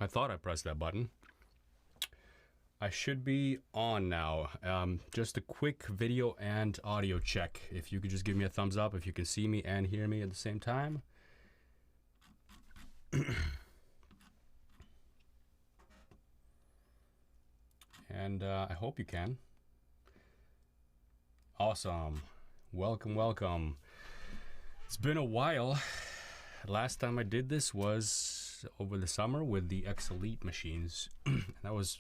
I thought I pressed that button. I should be on now. Just a quick video and audio check. If you could just give me a thumbs up if you can see me and hear me at the same time. And I hope you can. Awesome. Welcome, welcome. It's been a while. Last time I did this was over the summer with the X Elite machines. that was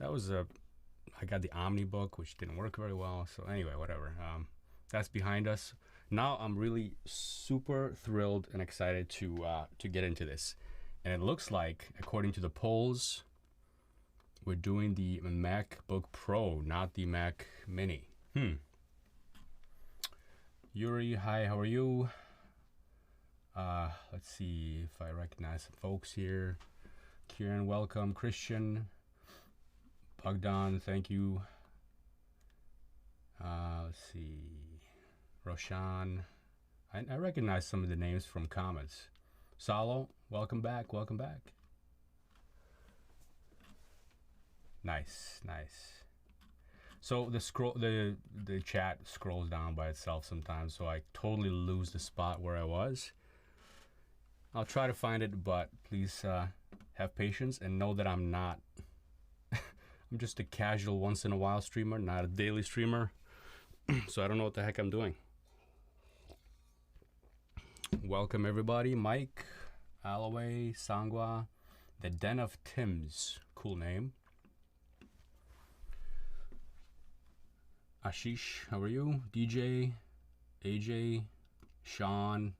I got the Omnibook, which didn't work very well. So anyway, whatever. That's behind us. Now I'm really super thrilled and excited to get into this. And it looks like, according to the polls, we're doing the MacBook Pro, not the Mac Mini. Yuri, hi, how are you? Let's see if I recognize some folks here. Kieran, welcome. Christian, Bogdan, thank you. Let's see. Roshan. I recognize some of the names from comments. Salo, welcome back, welcome back. Nice, nice. So the chat scrolls down by itself sometimes, so I totally lose the spot where I was. I'll try to find it, but please have patience and know that I'm not. I'm just a casual once in a while streamer, not a daily streamer. So I don't know what the heck I'm doing. Welcome everybody. Mike, Alloway, Sangwa, the Den of Tims, cool name. Ashish, how are you? DJ, AJ, Sean.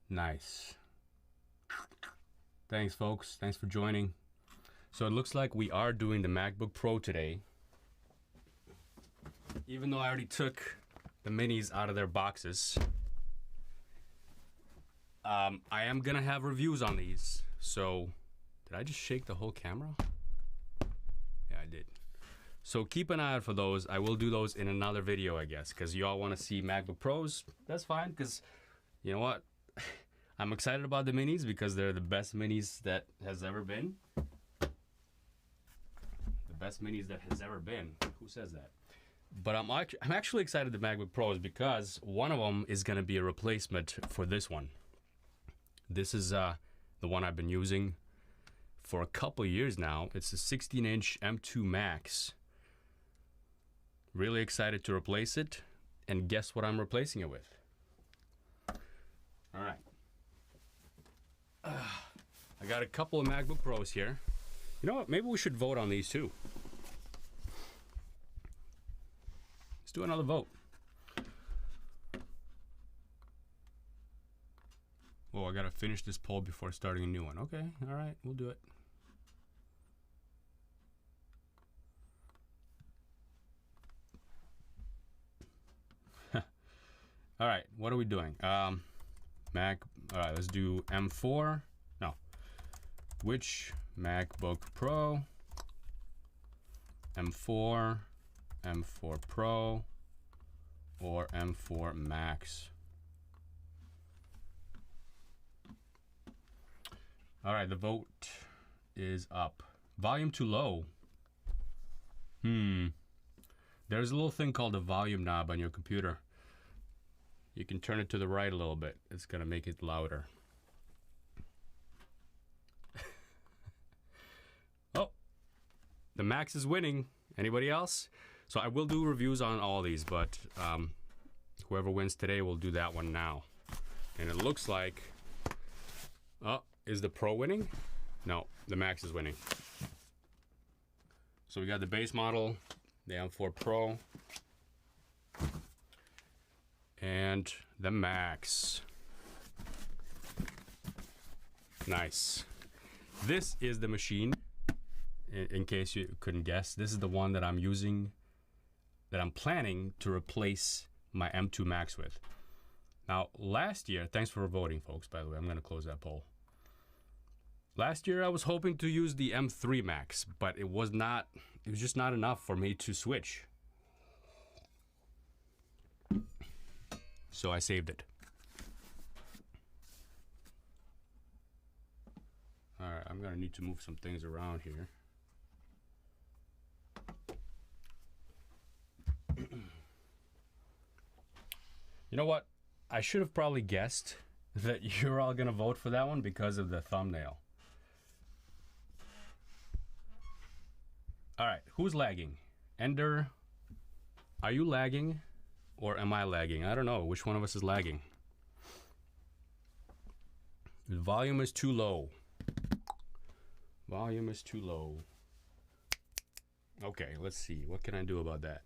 Nice. Thanks, folks. Thanks for joining. So it looks like we are doing the MacBook Pro today. Even though I already took the minis out of their boxes, I am gonna have reviews on these. So, did I just shake the whole camera? Yeah, I did. So keep an eye out for those. I will do those in another video, I guess, because you all want to see MacBook Pros. That's fine, because you know what? I'm excited about the minis because they're the best minis that has ever been. The best minis that has ever been. Who says that? But I'm actually excited the MacBook Pros because one of them is going to be a replacement for this one. This is the one I've been using for a couple years now. It's a 16-inch M2 Max. Really excited to replace it, and guess what I'm replacing it with? All right. I got a couple of MacBook Pros here. You know what? Maybe we should vote on these too. Let's do another vote. Oh, I gotta finish this poll before starting a new one. Okay, all right, we'll do it. All right, what are we doing? Mac, all right, let's do M4. No, which MacBook Pro? M4, M4 Pro, or M4 Max? All right, the vote is up. Volume too low. There's a little thing called a volume knob on your computer. You can turn it to the right a little bit. It's gonna make it louder. Oh, the Max is winning. Anybody else? So I will do reviews on all these, but whoever wins today will do that one now. And it looks like, oh, is the Pro winning? No, the Max is winning. So we got the base model, the M4 Pro, and the Max. Nice. This is the machine, in case you couldn't guess. This is the one that I'm using, that I'm planning to replace my M2 Max with. Now, last year, thanks for voting, folks, by the way. I'm gonna close that poll. Last year, I was hoping to use the M3 Max, but it was just not enough for me to switch. So I saved it. All right, I'm gonna need to move some things around here. You know what? I should have probably guessed that you're all gonna vote for that one because of the thumbnail. All right, who's lagging? Ender, are you lagging or am I lagging? I don't know which one of us is lagging. The volume is too low. Volume is too low. Okay, let's see. What can I do about that?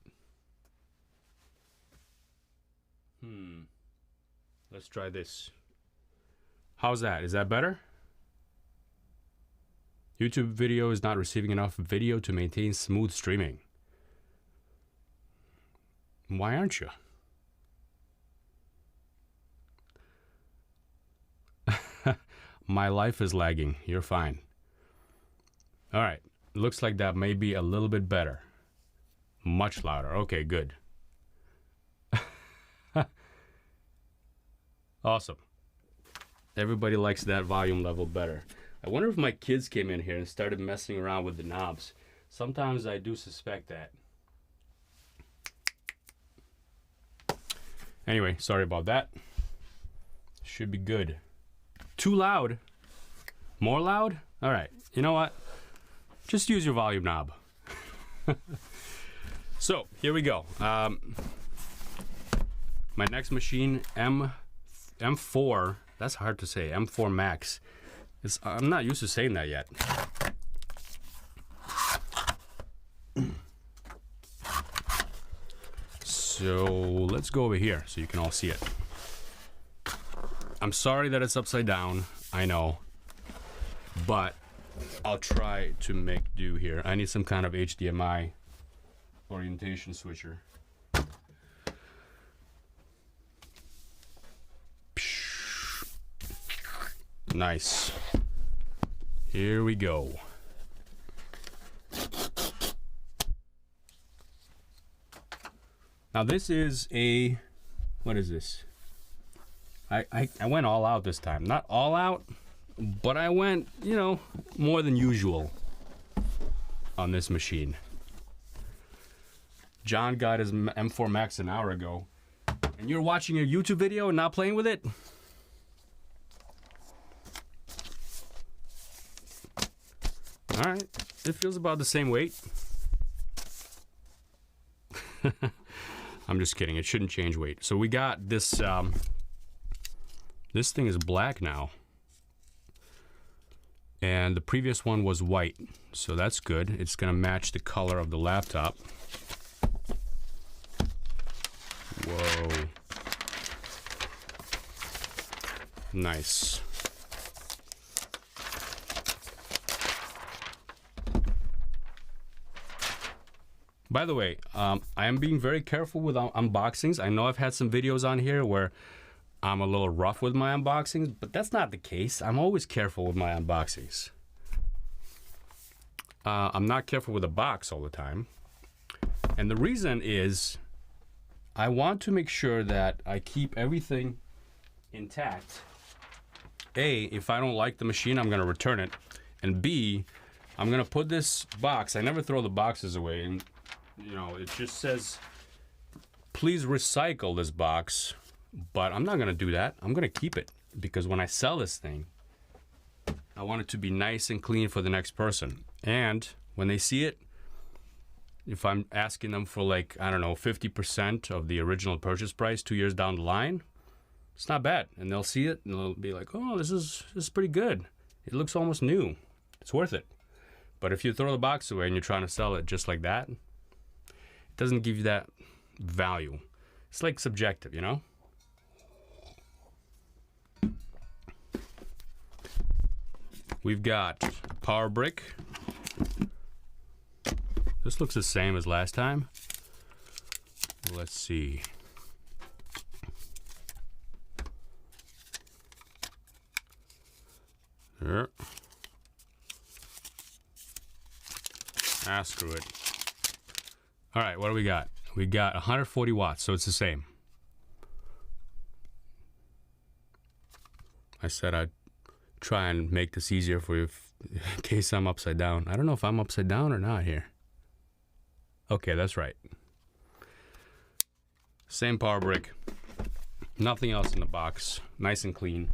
Let's try this. How's that? Is that better? YouTube video is not receiving enough video to maintain smooth streaming. Why aren't you? My life is lagging. You're fine. All right. Looks like that may be a little bit better. Much louder. Okay, good. Awesome. Everybody likes that volume level better. I wonder if my kids came in here and started messing around with the knobs. Sometimes I do suspect that. Anyway, sorry about that. Should be good. Too loud? More loud? All right. You know what? Just use your volume knob. So, here we go. My next machine, M4, that's hard to say, M4 Max. I'm not used to saying that yet. So let's go over here so you can all see it. I'm sorry that it's upside down, I know, but I'll try to make do here. I need some kind of HDMI orientation switcher. Nice. Here we go. Now this is a, what is this? I went all out this time. Not all out, but I went, you know, more than usual on this machine. John got his M4 Max an hour ago, and you're watching a YouTube video and not playing with it? All right, it feels about the same weight. I'm just kidding. It shouldn't change weight. So we got this. This thing is black now, and the previous one was white. So that's good. It's gonna match the color of the laptop. Whoa. Nice. By the way, I am being very careful with unboxings. I know I've had some videos on here where I'm a little rough with my unboxings, but that's not the case. I'm always careful with my unboxings. I'm not careful with a box all the time. And the reason is I want to make sure that I keep everything intact. A, if I don't like the machine, I'm going to return it. And B, I'm going to put this box. I never throw the boxes away. And you know, it just says, please recycle this box, but I'm not gonna do that. I'm gonna keep it because when I sell this thing, I want it to be nice and clean for the next person. And when they see it, if I'm asking them for like, I don't know, 50% of the original purchase price 2 years down the line, it's not bad. And they'll see it and they'll be like, oh, this is pretty good. It looks almost new. It's worth it. But if you throw the box away and you're trying to sell it just like that, it doesn't give you that value. It's like subjective, you know? We've got power brick. This looks the same as last time. Let's see. There. Ah, screw it. All right, what do we got? We got 140 watts, so it's the same. I said I'd try and make this easier for you in case I'm upside down. I don't know if I'm upside down or not here. Okay, that's right. Same power brick. Nothing else in the box. Nice and clean.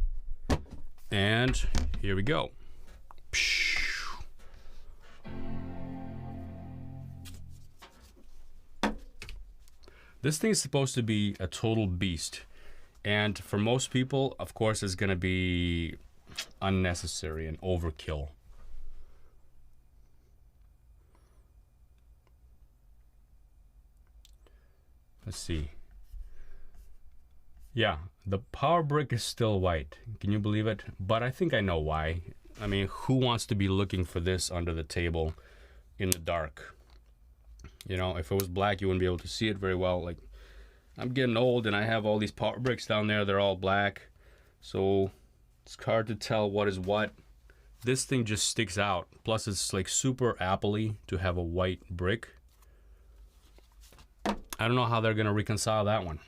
And here we go. This thing is supposed to be a total beast. And for most people, of course, it's going to be unnecessary and overkill. Let's see. Yeah, the power brick is still white. Can you believe it? But I think I know why. I mean, who wants to be looking for this under the table in the dark? You know, if it was black, you wouldn't be able to see it very well. Like, I'm getting old and I have all these power bricks down there. They're all black. So it's hard to tell what is what. This thing just sticks out. Plus, it's like super Apple-y to have a white brick. I don't know how they're going to reconcile that one.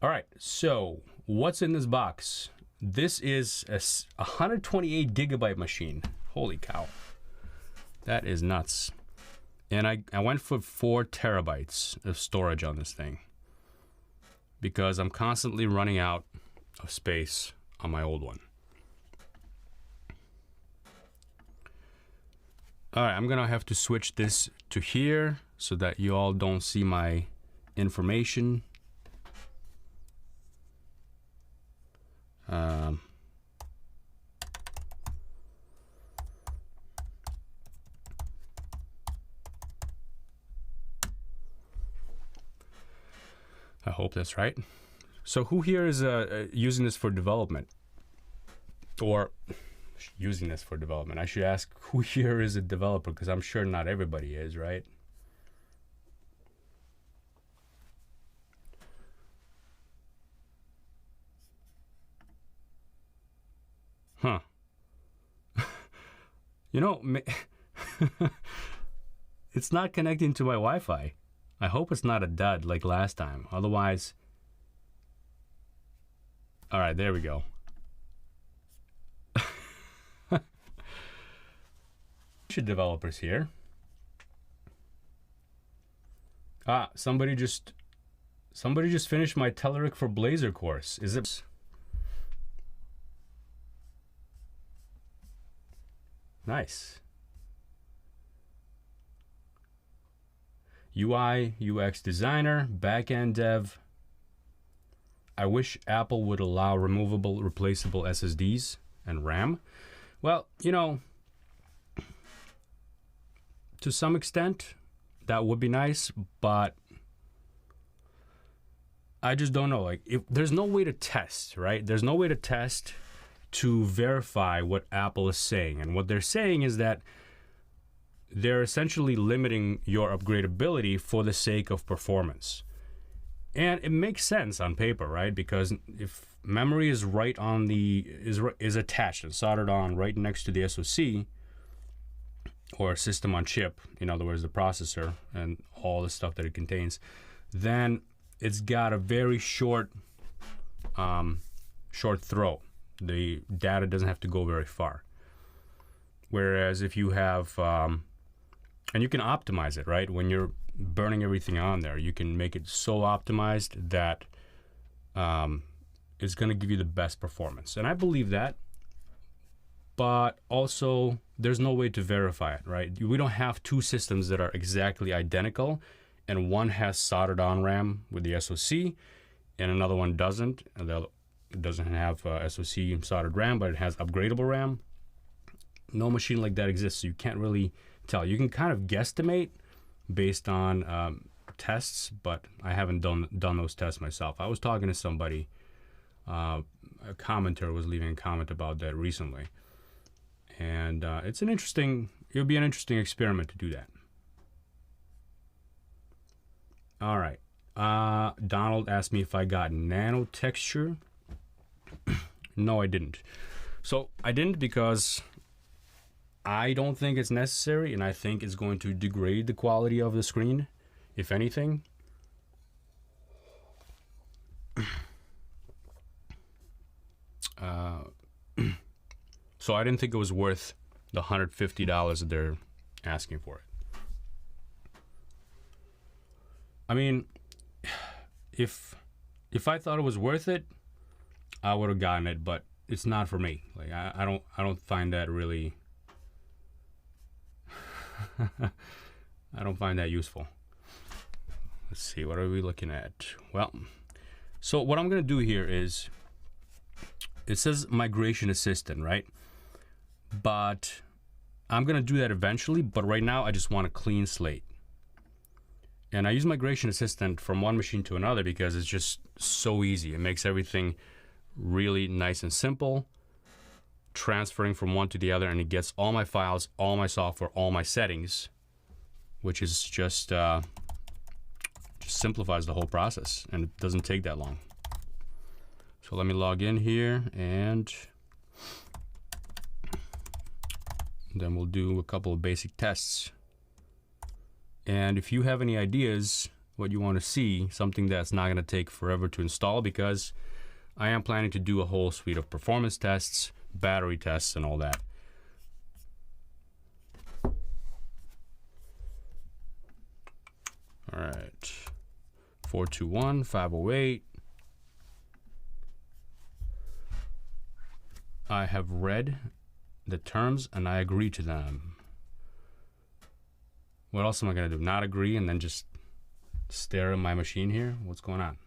All right, so what's in this box? This is a 128 gigabyte machine. Holy cow. That is nuts. And I went for 4 terabytes of storage on this thing because I'm constantly running out of space on my old one. All right, I'm gonna have to switch this to here so that you all don't see my information. I hope that's right. So who here is using this for development? Or using this for development? I should ask who here is a developer, because I'm sure not everybody is, right? Huh. You know, it's not connecting to my Wi-Fi. I hope it's not a dud like last time. Otherwise... All right, there we go. Developers here. Ah, somebody just finished my Telerik for Blazor course. Is it? Nice. UI, UX designer, backend dev. I wish Apple would allow removable, replaceable SSDs and RAM. Well, you know, to some extent, that would be nice, but I just don't know. Like, if there's no way to test, right? There's no way to test to verify what Apple is saying. And what they're saying is that they're essentially limiting your upgradability for the sake of performance. And it makes sense on paper, right? Because if memory is right on the is attached and soldered on right next to the SoC or system on chip, in other words, the processor and all the stuff that it contains, then it's got a very short throw. The data doesn't have to go very far. Whereas if you have and you can optimize it, right? When you're burning everything on there, you can make it so optimized that it's going to give you the best performance. And I believe that, but also there's no way to verify it, right? We don't have two systems that are exactly identical, and one has soldered on RAM with the SoC and another one doesn't, and the other doesn't have SoC soldered RAM, but it has upgradable RAM. No machine like that exists, so you can't really tell. You can kind of guesstimate based on tests, but I haven't done those tests myself. I was talking to somebody, a commenter was leaving a comment about that recently, and it'll be an interesting experiment to do that. All right, Donald asked me if I got nano texture. No, I didn't. So I didn't because I don't think it's necessary, and I think it's going to degrade the quality of the screen, if anything. So I didn't think it was worth the $150 that they're asking for it. I mean, if I thought it was worth it, I would have gotten it, but it's not for me. Like I don't find that really I don't find that useful. Let's see, what are we looking at? Well, so what I'm going to do here is, it says migration assistant, right? But I'm going to do that eventually, but right now I just want a clean slate. And I use migration assistant from one machine to another because it's just so easy. It makes everything really nice and simple, transferring from one to the other, and it gets all my files, all my software, all my settings, which is just simplifies the whole process, and it doesn't take that long. So let me log in here, and then we'll do a couple of basic tests. And if you have any ideas what you want to see, something that's not going to take forever to install, because I am planning to do a whole suite of performance tests, battery tests, and all that. All right, 421, 508. I have read the terms and I agree to them. What else am I going to do? Not agree and then just stare at my machine here? What's going on?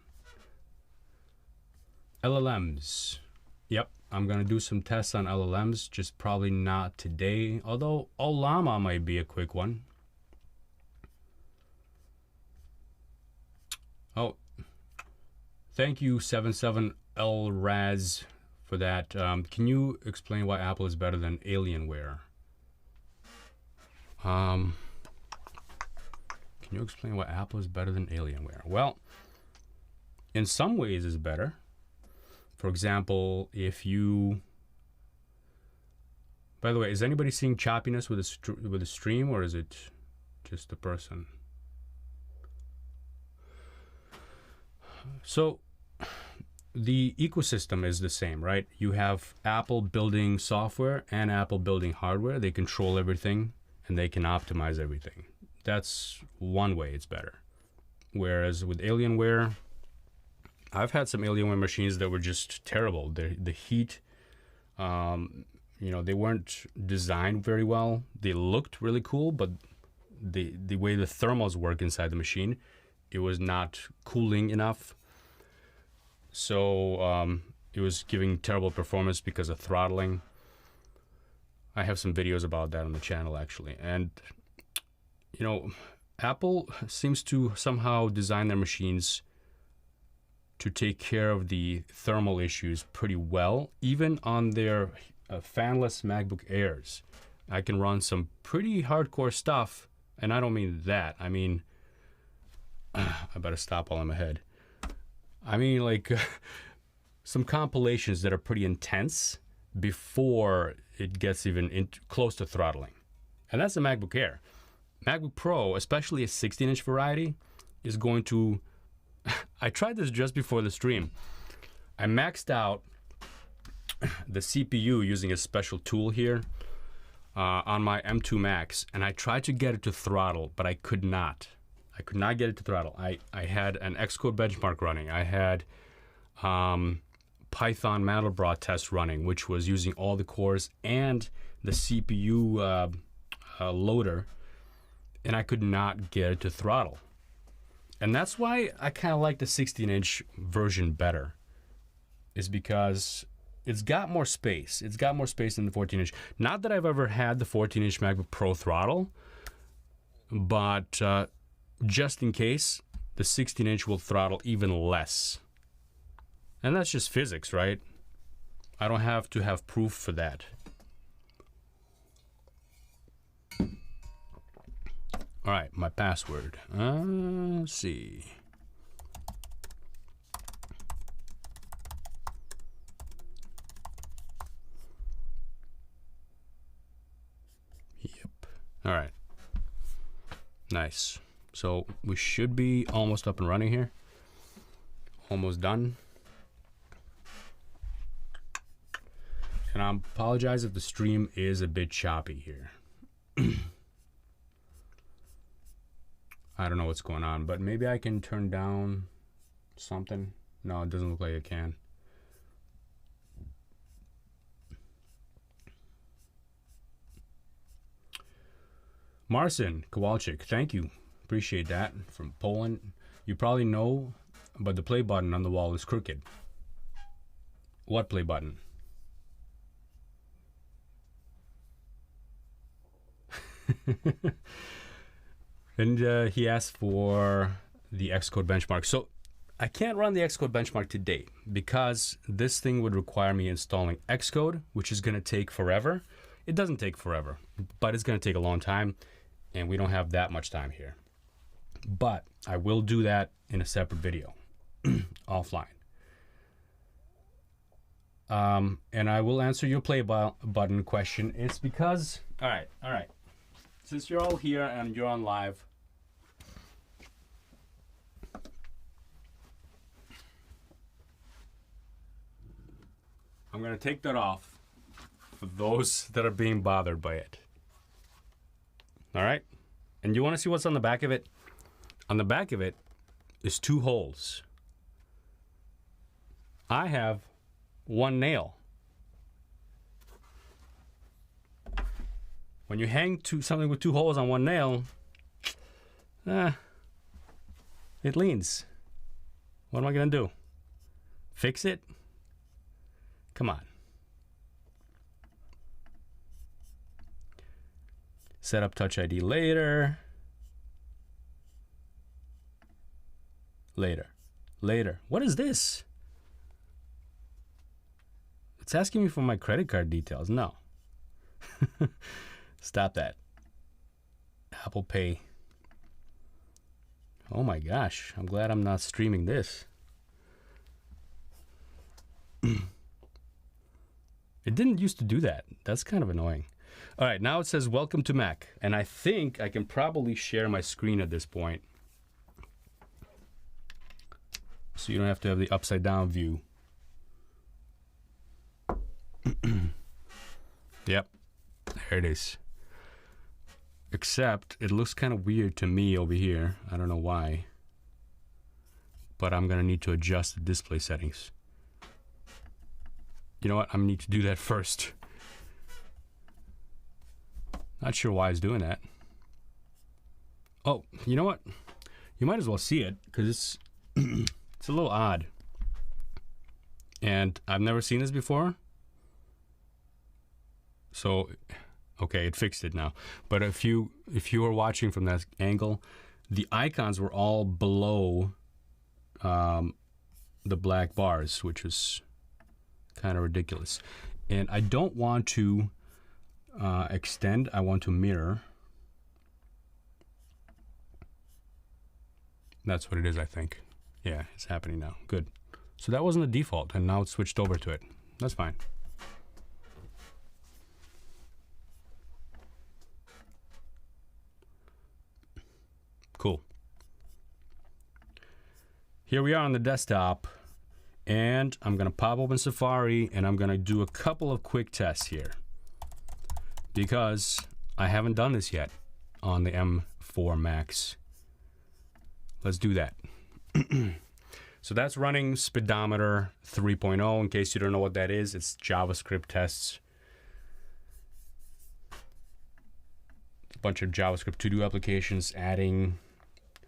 LLMs. Yep, I'm going to do some tests on LLMs, just probably not today, although Ollama might be a quick one. Oh, thank you, 77LRaz, for that. Can you explain why Apple is better than Alienware? Can you explain why Apple is better than Alienware? Well, in some ways it's better. For example, if you... By the way, is anybody seeing choppiness with the stream, or is it just the person? So the ecosystem is the same, right? You have Apple building software and Apple building hardware. They control everything and they can optimize everything. That's one way it's better. Whereas with Alienware, I've had some Alienware machines that were just terrible. The heat, they weren't designed very well. They looked really cool, but the way the thermals work inside the machine, it was not cooling enough. So it was giving terrible performance because of throttling. I have some videos about that on the channel, actually. And, Apple seems to somehow design their machines to take care of the thermal issues pretty well. Even on their fanless MacBook Airs, I can run some pretty hardcore stuff. And I don't mean that. I mean, I better stop while I'm ahead. I mean, like, some compilations that are pretty intense before it gets even close to throttling. And that's a MacBook Air. MacBook Pro, especially a 16-inch variety, is going to... I tried this just before the stream. I maxed out the CPU using a special tool here on my M2 Max, and I tried to get it to throttle, but I could not. I could not get it to throttle. I had an Xcode benchmark running. I had Python Mandelbrot test running, which was using all the cores and the CPU loader, and I could not get it to throttle. And that's why I kind of like the 16-inch version better, is because it's got more space. It's got more space than the 14-inch. Not that I've ever had the 14-inch MacBook Pro throttle, but just in case, the 16-inch will throttle even less. And that's just physics, right? I don't have to have proof for that. All right, my password. Let's see. Yep. All right. Nice. So we should be almost up and running here. Almost done. And And I apologize if the stream is a bit choppy here. I don't know what's going on, but maybe I can turn down something. No, it doesn't look like I can. Marcin Kowalczyk, thank you. Appreciate that. From Poland. You probably know, but the play button on the wall is crooked. What play button? And he asked for the Xcode benchmark. So I can't run the Xcode benchmark today because this thing would require me installing Xcode, which is going to take forever. It doesn't take forever, but it's going to take a long time, and we don't have that much time here. But I will do that in a separate video offline. And I will answer your play button question. It's because, all right. Since you're all here and you're on live, I'm going to take that off for those that are being bothered by it. All right? And you want to see what's on the back of it? On the back of it is 2 holes. I have 1 nail. When you hang something with 2 holes on 1 nail, it leans. What am I going to do? Fix it? Come on. Set up Touch ID later. Later. What is this? It's asking me for my credit card details. No. Stop that. Apple Pay. Oh my gosh. I'm glad I'm not streaming this. It didn't used to do that. That's kind of annoying. All right, now it says welcome to Mac. And I think I can probably share my screen at this point. So you don't have to have the upside down view. Yep, there it is. Except it looks kind of weird to me over here. I don't know why. But I'm going to need to adjust the display settings. You know what? I'm going to need to do that first. Not sure why it's doing that. Oh, you know what? You might as well see it because it's it's a little odd. And I've never seen this before. So, okay, it fixed it now. But if you were watching from that angle, the icons were all below the black bars, which was kind of ridiculous. And I don't want to extend, I want to mirror. That's what it is, I think. Yeah, it's happening now. Good. So that wasn't the default, and now it's switched over to it. That's fine. Cool. Here we are on the desktop, and I'm going to pop open Safari, and I'm going to do a couple of quick tests here because I haven't done this yet on the M4 Macs. Let's do that. So that's running Speedometer 3.0. In case you don't know what that is, it's JavaScript tests. A bunch of JavaScript to-do applications, adding,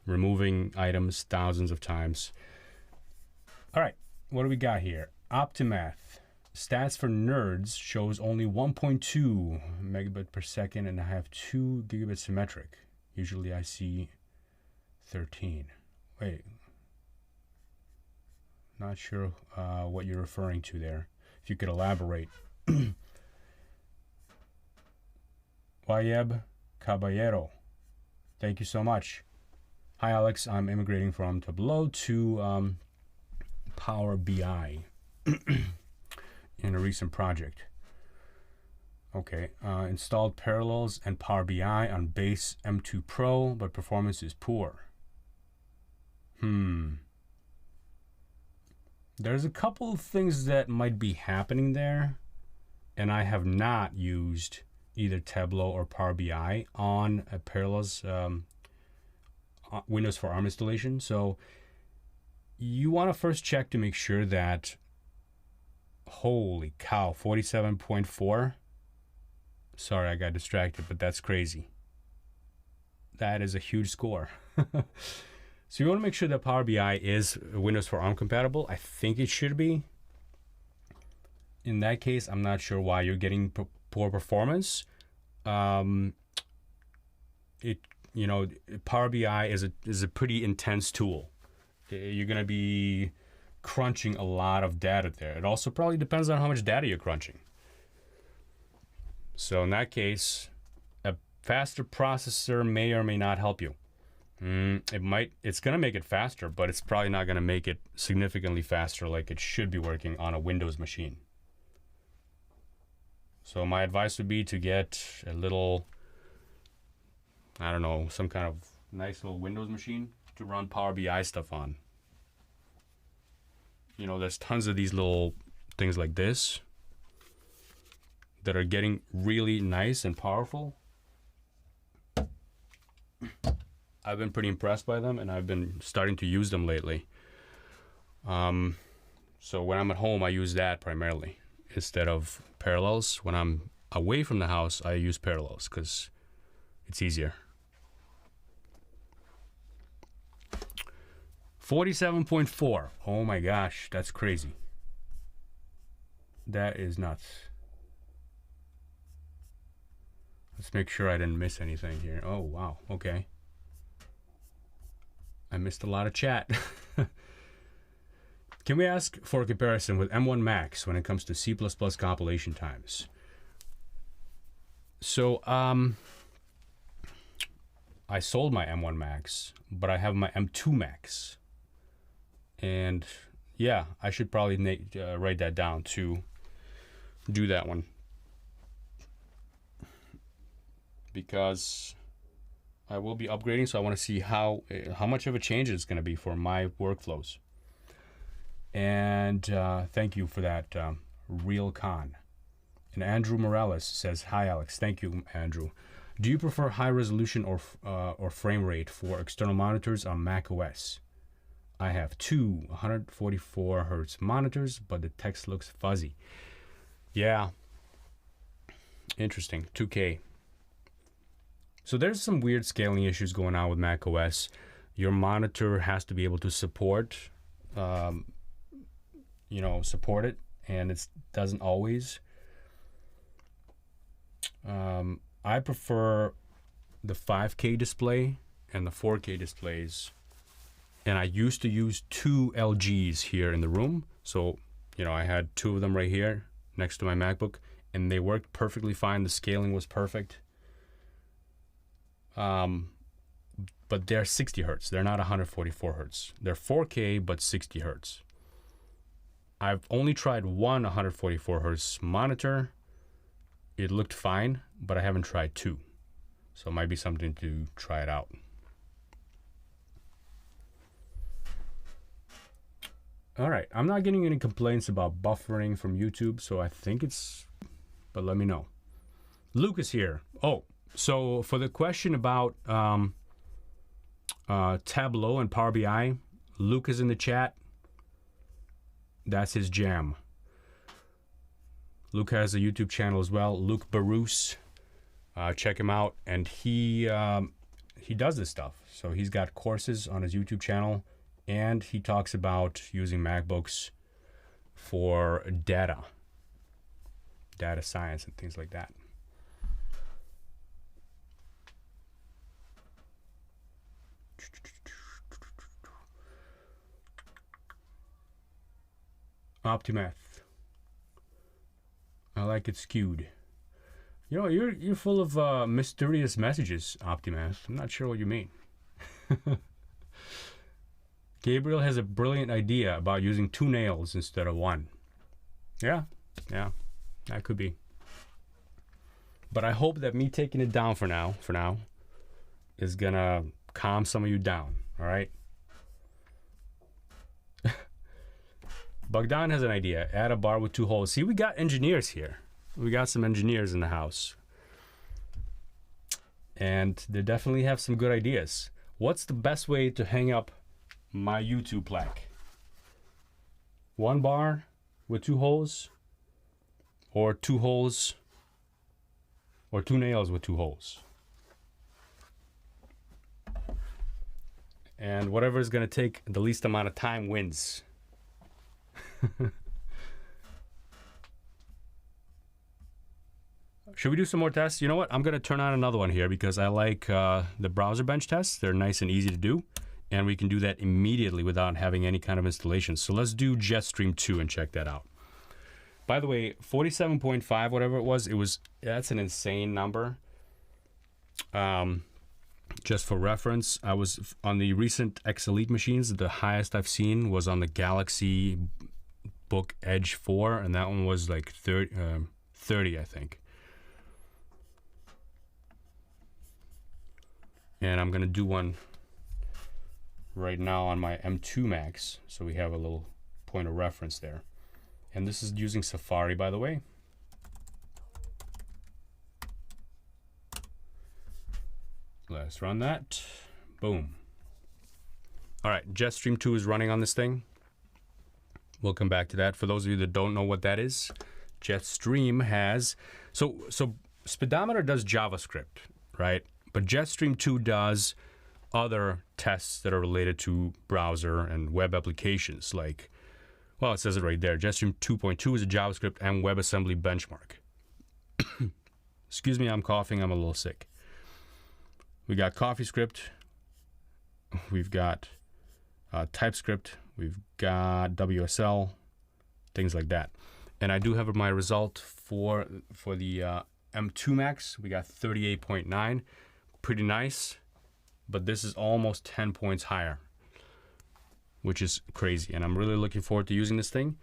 removing items thousands of times. All right, what do we got here? Optimath. Stats for nerds shows only 1.2 megabit per second, and I have 2 gigabit symmetric. Usually I see 13. Wait. Not sure what you're referring to there. If you could elaborate. Wayeb Caballero. Thank you so much. Hi, Alex. I'm immigrating from Tableau to Power BI in a recent project. Okay. Installed Parallels and Power BI on base M2 Pro, but performance is poor. There's a couple of things that might be happening there, and I have not used either Tableau or Power BI on a Parallels Windows for ARM installation. So you want to first check to make sure that, holy cow, 47.4. Sorry, I got distracted, but that's crazy. That is a huge score. So you want to make sure that Power BI is Windows for ARM compatible. I think it should be. In that case, I'm not sure why you're getting poor performance. Power BI is a pretty intense tool. You're going to be crunching a lot of data there. It also probably depends on how much data you're crunching. So in that case, a faster processor may or may not help you. It's going to make it faster, but it's probably not going to make it significantly faster like it should be working on a Windows machine. So my advice would be to get a little, I don't know, some kind of nice little Windows machine to run Power BI stuff on. You know, there's tons of these little things like this that are getting really nice and powerful. I've been pretty impressed by them, and I've been starting to use them lately. So when I'm at home, I use that primarily instead of Parallels. When I'm away from the house, I use Parallels because it's easier. 47.4. Oh my gosh, that's crazy. That is nuts. Let's make sure I didn't miss anything here. Oh, wow. Okay. I missed a lot of chat. Can we ask for a comparison with M1 Macs when it comes to C++ compilation times? So, I sold my M1 Macs, but I have my M2 Macs. And yeah, I should probably write that down to do that one. Because I will be upgrading, so I want to see how much of a change it's going to be for my workflows. And thank you for that, Real Con. And Andrew Morales says, "Hi Alex." Thank you, Andrew. Do you prefer high resolution or frame rate for external monitors on Mac OS? I have two 144 hertz monitors, but the text looks fuzzy. Yeah. Interesting. 2K. So there's some weird scaling issues going on with Mac OS. Your monitor has to be able to support it, and it doesn't always. I prefer the 5K display and the 4K displays, and I used to use two LGs here in the room. So, I had two of them right here next to my MacBook, and they worked perfectly fine. The scaling was perfect. But they're 60 hertz. They're not 144 hertz. They're 4K, but 60 hertz. I've only tried one 144 hertz monitor. It looked fine, but I haven't tried two. So it might be something to try it out. All right, I'm not getting any complaints about buffering from YouTube, so I think but let me know. Luke is here. Oh, so for the question about Tableau and Power BI, Luke is in the chat. That's his jam. Luke has a YouTube channel as well, Luke Barouse. Check him out, and he does this stuff. So he's got courses on his YouTube channel, and he talks about using MacBooks for data science and things like that. Optimath. I like it skewed. You're full of mysterious messages, Optimath. I'm not sure what you mean. Gabriel has a brilliant idea about using two nails instead of one. Yeah, that could be. But I hope that me taking it down for now, is gonna calm some of you down. All right. Bogdan has an idea. Add a bar with two holes. See, we got engineers here. We got some engineers in the house. And they definitely have some good ideas. What's the best way to hang up my YouTube plaque? One bar with 2 holes, or 2 holes, or 2 nails with 2 holes. And whatever is going to take the least amount of time wins. Should we do some more tests? You know what? I'm going to turn on another one here because I like the browser bench tests. They're nice and easy to do. And we can do that immediately without having any kind of installation. So let's do Jetstream 2 and check that out. By the way, 47.5, whatever it was, that's an insane number. Just for reference, I was on the recent X Elite machines. The highest I've seen was on the Galaxy Book Edge 4, and that one was like 30, I think. And I'm going to do one right now on my M2 Max, so we have a little point of reference there. And this is using Safari, by the way. Let's run that. Boom. All right, Jetstream 2 is running on this thing. We'll come back to that. For those of you that don't know what that is, Jetstream has... So Speedometer does JavaScript, right? But Jetstream 2 does other tests that are related to browser and web applications. Like, well, it says it right there. Jetstream 2.2 is a JavaScript and WebAssembly benchmark. Excuse me, I'm coughing. I'm a little sick. We got CoffeeScript. We've got TypeScript. We've got WSL, things like that. And I do have my result for the M2 Max. We got 38.9. Pretty nice, but this is almost 10 points higher, which is crazy. And I'm really looking forward to using this thing.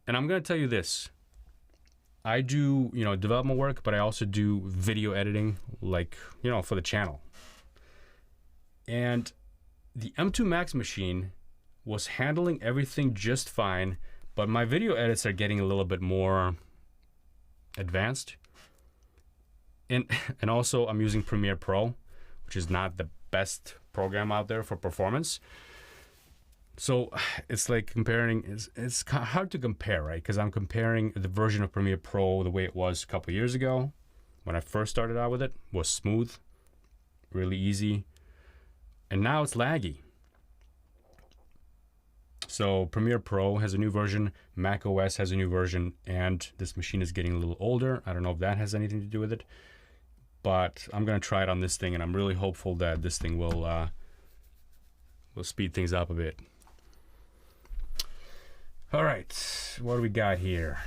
And I'm going to tell you this. I do, development work, but I also do video editing, like, for the channel. And the M2 Max machine was handling everything just fine, but my video edits are getting a little bit more advanced. And also I'm using Premiere Pro, which is not the best program out there for performance. So it's like comparing, it's hard to compare, right? Because I'm comparing the version of Premiere Pro the way it was a couple years ago. When I first started out with it, was smooth, really easy. And now it's laggy. So Premiere Pro has a new version, Mac OS has a new version, and this machine is getting a little older. I don't know if that has anything to do with it. But I'm going to try it on this thing, and I'm really hopeful that this thing will speed things up a bit. All right, what do we got here?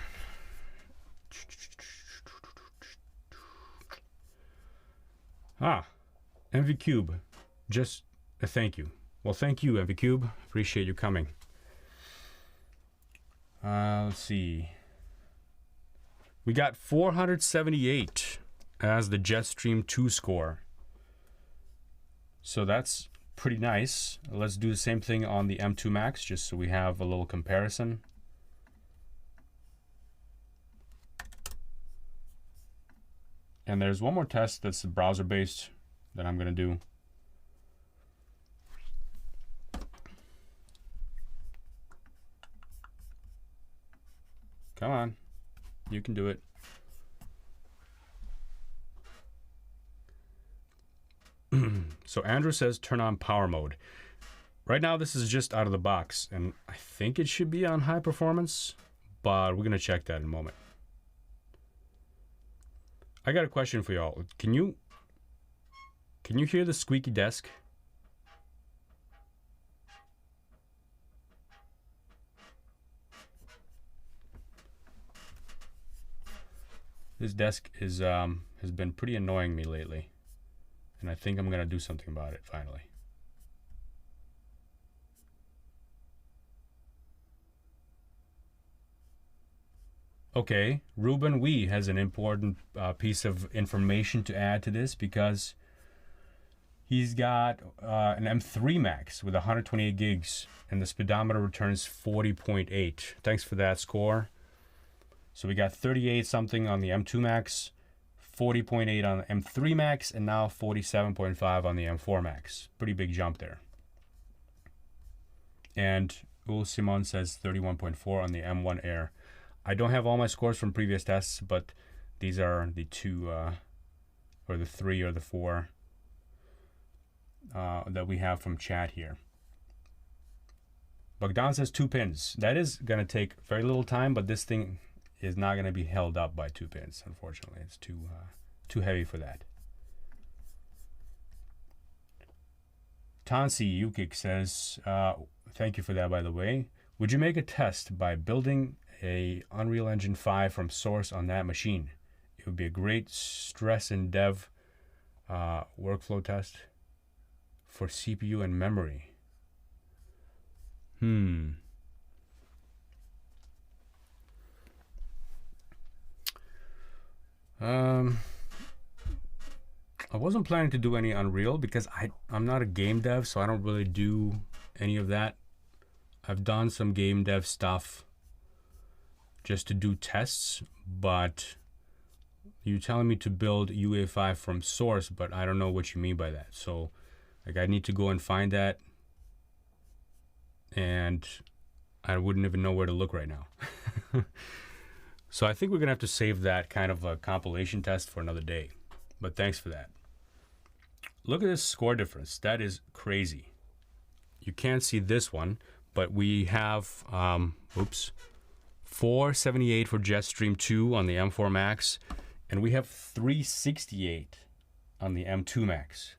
MV Cube, just a thank you. Well, thank you, MV Cube. Appreciate you coming. Let's see. We got 478 as the Jetstream 2 score. So that's pretty nice. Let's do the same thing on the M2 Max, just so we have a little comparison. And there's one more test that's browser-based that I'm going to do. Come on, you can do it. So Andrew says turn on power mode. Right now this is just out of the box, and I think it should be on high performance, but we're gonna check that in a moment. I got a question for y'all. Can you hear the squeaky desk? This desk is has been pretty annoying me lately, and I think I'm gonna do something about it finally. Okay, Ruben Wee has an important piece of information to add to this, because he's got an M3 Max with 128 gigs, and the speedometer returns 40.8. Thanks for that score. So we got 38 something on the M2 Max, 40.8 on the M3 Max, and now 47.5 on the M4 Max. Pretty big jump there. And Ul Simon says 31.4 on the M1 Air. I don't have all my scores from previous tests, but these are the two, or the three, or the four that we have from chat here. Bogdan says 2 pins. That is going to take very little time, but this thing is not going to be held up by 2 pins, unfortunately. It's too heavy for that. Tansi Yukik says, thank you for that, by the way. Would you make a test by building a Unreal Engine 5 from source on that machine? It would be a great stress and dev workflow test for CPU and memory. I wasn't planning to do any Unreal because I'm not a game dev, so I don't really do any of that. I've done some game dev stuff just to do tests, but you're telling me to build UA5 from source, but I don't know what you mean by that. So like I need to go and find that, and I wouldn't even know where to look right now. So I think we're gonna have to save that kind of a compilation test for another day, but thanks for that. Look at this score difference. That is crazy. You can't see this one, but we have 478 for Jetstream 2 on the M4 Max, and we have 368 on the M2 Max.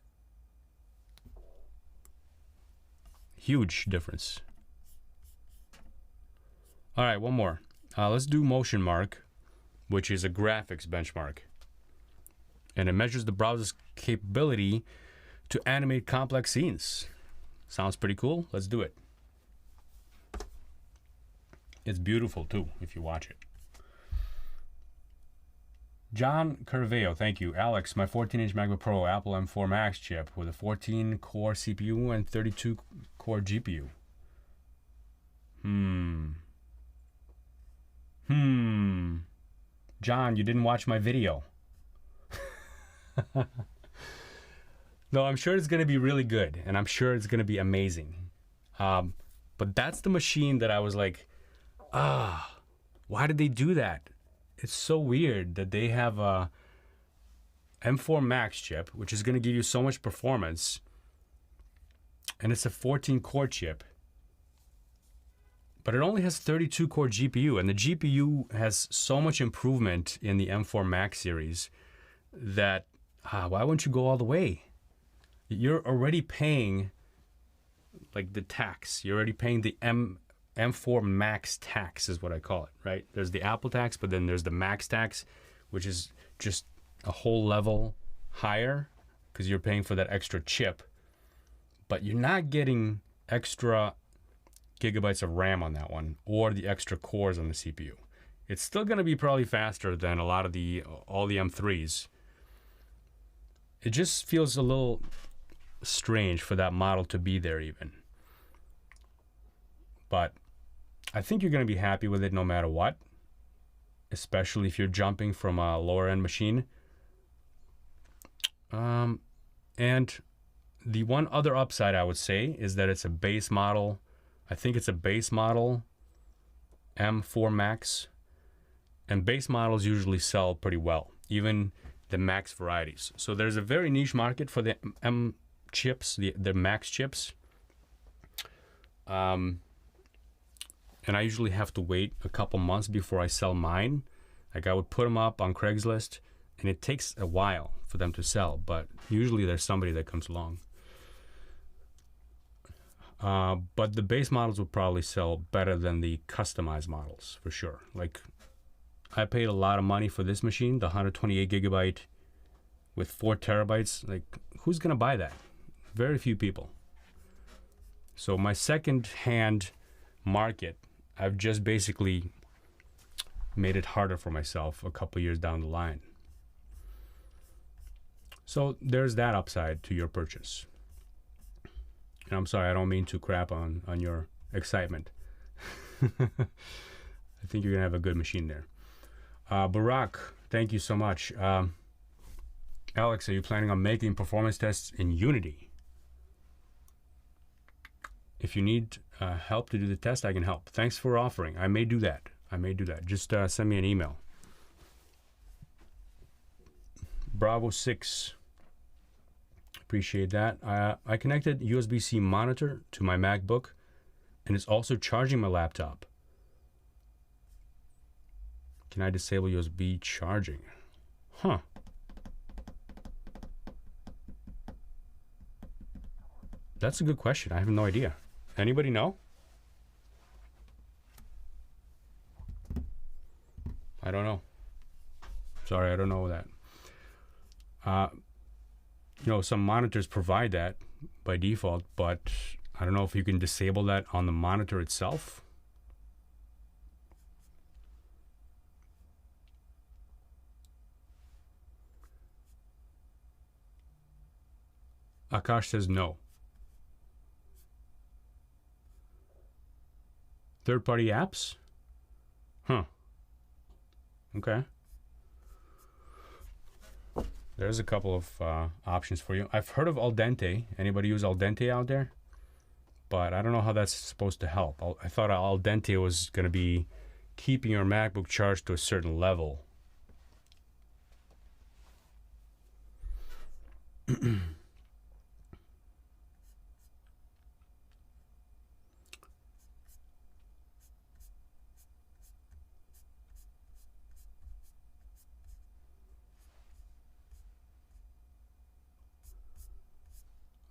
Huge difference. All right, one more. Let's do Motion Mark, which is a graphics benchmark. And it measures the browser's capability to animate complex scenes. Sounds pretty cool. Let's do it. It's beautiful too, if you watch it. John Carveo, thank you. Alex, my 14-inch MacBook Pro Apple M4 Max chip with a 14-core CPU and 32-core GPU. John, you didn't watch my video. No, I'm sure it's going to be really good, and I'm sure it's going to be amazing. But that's the machine that I was like, why did they do that? It's so weird that they have a M4 Max chip, which is going to give you so much performance, and it's a 14-core chip, but it only has 32-core GPU, and the GPU has so much improvement in the M4 Max series that why wouldn't you go all the way? You're already paying like the tax. You're already paying the M4 Max tax is what I call it, right? There's the Apple tax, but then there's the Max tax, which is just a whole level higher because you're paying for that extra chip, but you're not getting extra gigabytes of RAM on that one or the extra cores on the CPU. It's still going to be probably faster than a lot of all the M3s. It just feels a little strange for that model to be there even. But I think you're going to be happy with it no matter what, especially if you're jumping from a lower end machine. And the one other upside I would say is that it's a base model. I think it's a base model M4 Max, and base models usually sell pretty well, even the Max varieties. So there's a very niche market for the M chips, the Max chips. And I usually have to wait a couple months before I sell mine. Like I would put them up on Craigslist, and it takes a while for them to sell, but usually there's somebody that comes along. But the base models will probably sell better than the customized models for sure. Like I paid a lot of money for this machine, the 128 gigabyte with 4 terabytes. Like who's gonna buy that? Very few people. So my second hand market, I've just basically made it harder for myself a couple years down the line. So there's that upside to your purchase. And I'm sorry, I don't mean to crap on your excitement. I think you're gonna have a good machine there. Barack, thank you so much. Alex, are you planning on making performance tests in Unity? If you need help to do the test, I can help. Thanks for offering. I may do that. Just send me an email. Bravo 6. Appreciate that. I connected USB-C monitor to my MacBook, and it's also charging my laptop. Can I disable USB charging? Huh. That's a good question. I have no idea. Anybody know? I don't know. Sorry, I don't know that. Some monitors provide that by default, but I don't know if you can disable that on the monitor itself. Akash says no. Third-party apps? Huh. Okay. There's a couple of options for you. I've heard of Al Dente. Anybody use Al Dente out there? But I don't know how that's supposed to help. I thought Al Dente was going to be keeping your MacBook charged to a certain level.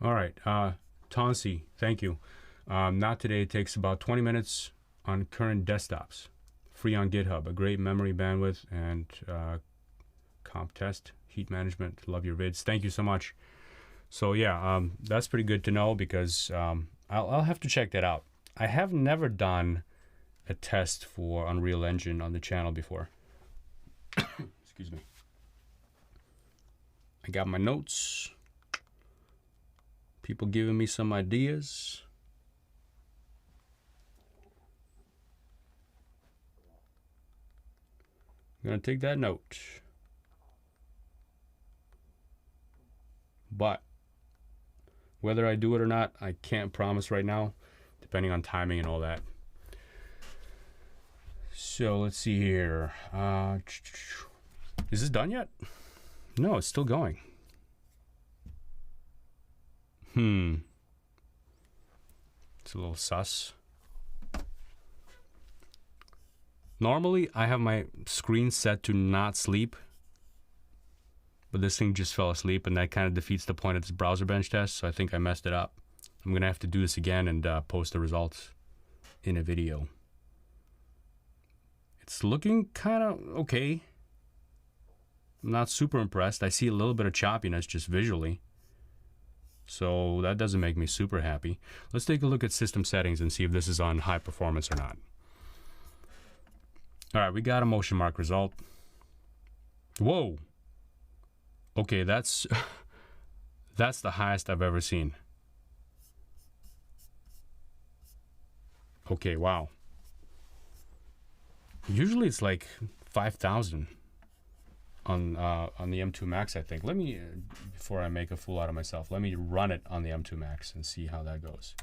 All right, Tonsi, thank you. Not today. It takes about 20 minutes on current desktops. Free on GitHub. A great memory bandwidth and comp test, heat management. Love your vids. Thank you so much. So yeah, that's pretty good to know because I'll have to check that out. I have never done a test for Unreal Engine on the channel before. Excuse me. I got my notes. People giving me some ideas. I'm going to take that note. But whether I do it or not, I can't promise right now, depending on timing and all that. So let's see here. Is this done yet? No, it's still going. It's a little sus. Normally, I have my screen set to not sleep, but this thing just fell asleep, and that kind of defeats the point of this browser bench test, so I think I messed it up. I'm going to have to do this again and post the results in a video. It's looking kind of okay. I'm not super impressed. I see a little bit of choppiness just visually. So that doesn't make me super happy. Let's take a look at system settings and see if this is on high performance or not. All right, we got a motion mark result. Whoa. Okay, that's the highest I've ever seen. Okay, wow. Usually it's like 5,000 on the M2 Max, I think. Let me, before I make a fool out of myself, let me run it on the M2 Max and see how that goes.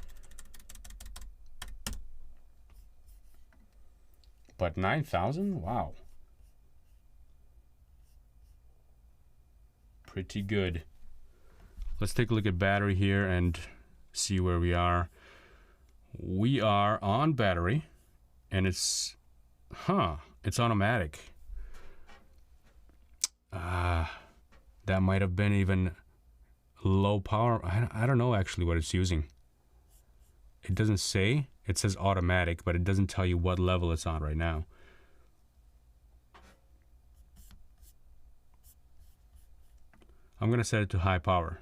But 9,000? Wow. Pretty good. Let's take a look at battery here and see where we are. We are on battery, and it's automatic. That might have been even low power. I don't know actually what it's using. It doesn't say. It says automatic, but it doesn't tell you what level it's on right now. I'm gonna set it to high power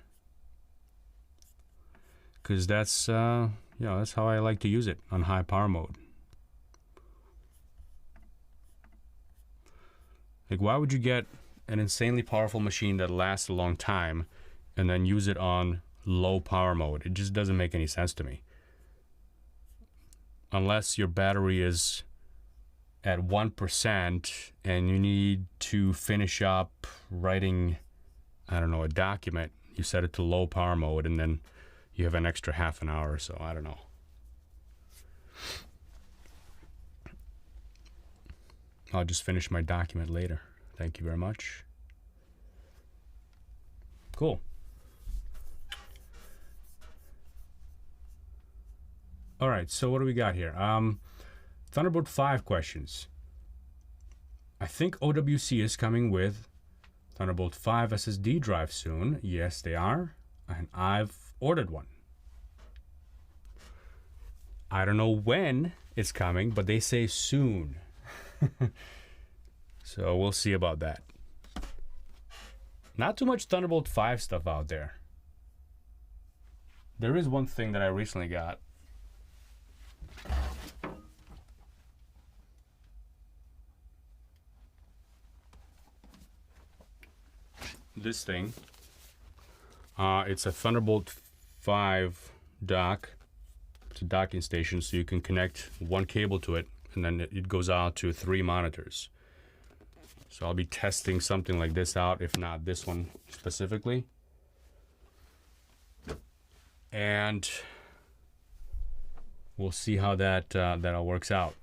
because that's that's how I like to use it, on high power mode. Like, why would you get an insanely powerful machine that lasts a long time and then use it on low power mode? It just doesn't make any sense to me. Unless your battery is at 1% and you need to finish up writing, I don't know, a document, you set it to low power mode and then you have an extra half an hour or so. I don't know. I'll just finish my document later. Thank you very much. Cool. All right, so what do we got here? Thunderbolt 5 questions. I think OWC is coming with Thunderbolt 5 SSD drive soon. Yes, they are. And I've ordered one. I don't know when it's coming, but they say soon. So we'll see about that. Not too much Thunderbolt 5 stuff out there. There is one thing that I recently got. This thing. It's a Thunderbolt 5 dock. It's a docking station, so you can connect one cable to it, and then it goes out to 3 monitors. So I'll be testing something like this out, if not this one specifically. And we'll see how that all works out.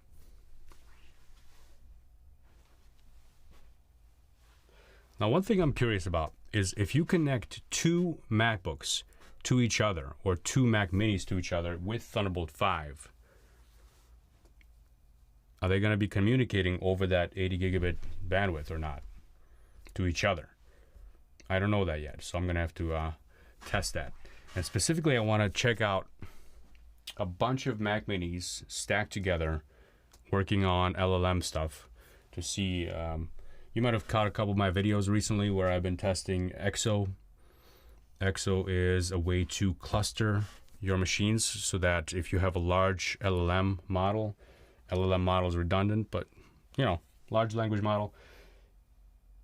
Now, one thing I'm curious about is if you connect 2 MacBooks to each other or 2 Mac Minis to each other with Thunderbolt 5, are they going to be communicating over that 80 gigabit bandwidth or not to each other? I don't know that yet, so I'm going to have to test that. And specifically, I want to check out a bunch of Mac Minis stacked together working on LLM stuff to see. You might have caught a couple of my videos recently where I've been testing EXO. EXO is a way to cluster your machines so that if you have a large LLM model is redundant, but you know, large language model.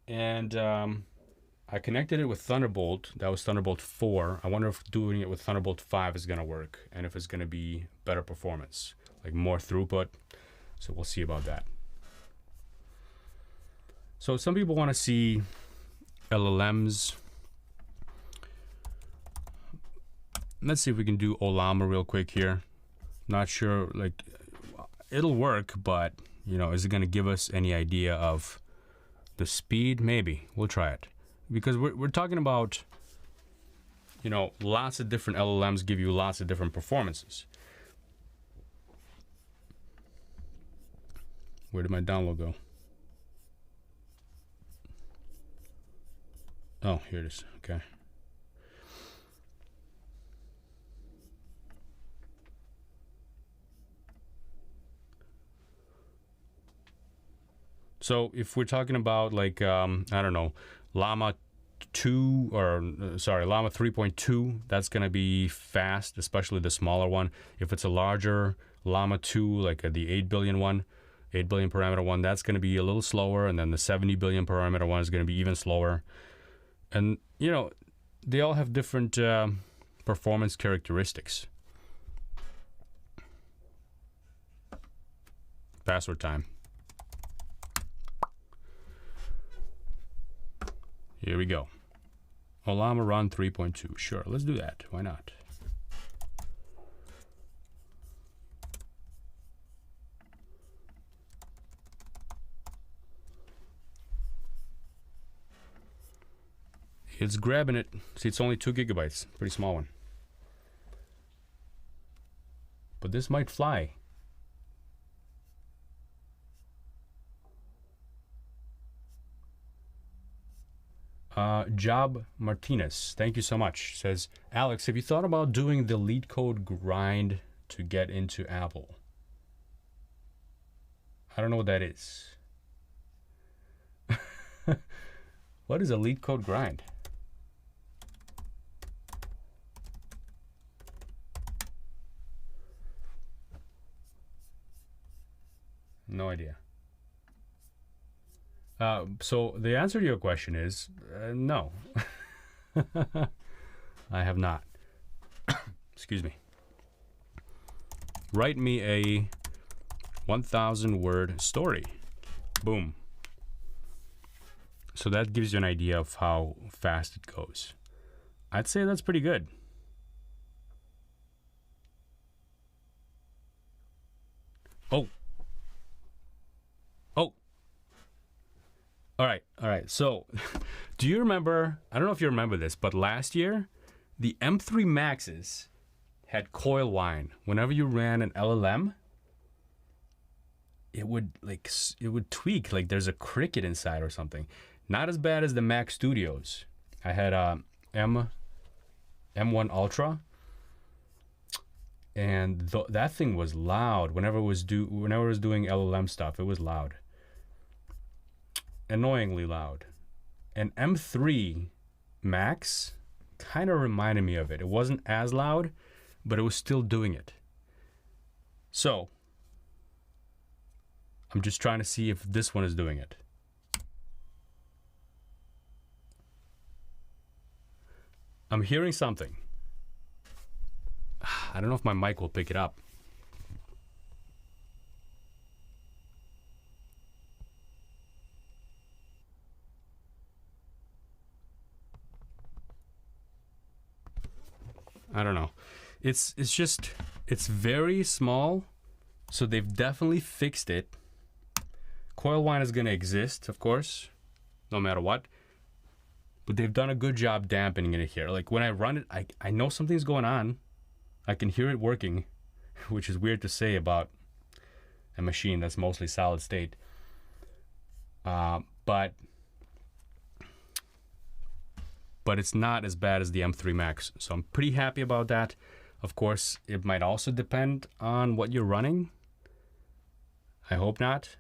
And I connected it with Thunderbolt. That was Thunderbolt 4. I wonder if doing it with Thunderbolt 5 is going to work and if it's going to be better performance, like more throughput. So we'll see about that. So some people want to see LLMs. Let's see if we can do Ollama real quick here. Not sure, like, it'll work, but, you know, is it going to give us any idea of the speed? Maybe. We'll try it. Because we're talking about, you know, lots of different LLMs give you lots of different performances. Where did my download go? Oh, here it is. Okay. So if we're talking about like, I don't know, Llama 2 or Llama 3.2, that's going to be fast, especially the smaller one. If it's a larger Llama 2, like the 8 billion one, 8 billion parameter one, that's going to be a little slower. And then the 70 billion parameter one is going to be even slower. And, you know, they all have different performance characteristics. Password time. Here we go. Ollama run 3.2. Sure, let's do that. Why not? It's grabbing it. See, it's only 2 gigabytes. Pretty small one. But this might fly. Job Martinez, thank you so much. Says, Alex, have you thought about doing the lead code grind to get into Apple? I don't know what that is. What is a lead code grind? No idea. So the answer to your question is no. I have not. Excuse me. Write me a 1,000 word story. Boom. So that gives you an idea of how fast it goes. I'd say that's pretty good. Oh. Oh. All right. So, do you remember, I don't know if you remember this, but last year, the M3 Maxes had coil whine. Whenever you ran an LLM, it would tweak, like there's a cricket inside or something. Not as bad as the Mac Studios. I had M1 Ultra, and that thing was loud whenever it was doing LLM stuff. It was loud, annoyingly loud. And M3 Max kind of reminded me of it. It wasn't as loud, but it was still doing it. So I'm just trying to see if this one is doing it. I'm hearing something. I don't know if my mic will pick it up. I don't know. It's very small, so they've definitely fixed it. Coil whine is going to exist, of course, no matter what. But they've done a good job dampening it here. Like when I run it, I know something's going on. I can hear it working, which is weird to say about a machine that's mostly solid state. But it's not as bad as the M3 Max. So I'm pretty happy about that. Of course, it might also depend on what you're running. I hope not,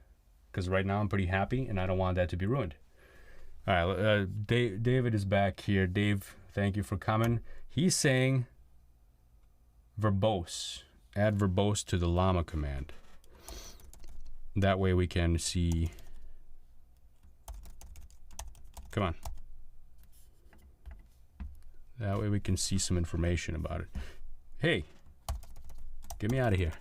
because right now I'm pretty happy and I don't want that to be ruined. All right, David is back here. Dave, thank you for coming. He's saying verbose. Add verbose to the llama command. That way we can see. Come on. That way we can see some information about it. Hey, get me out of here.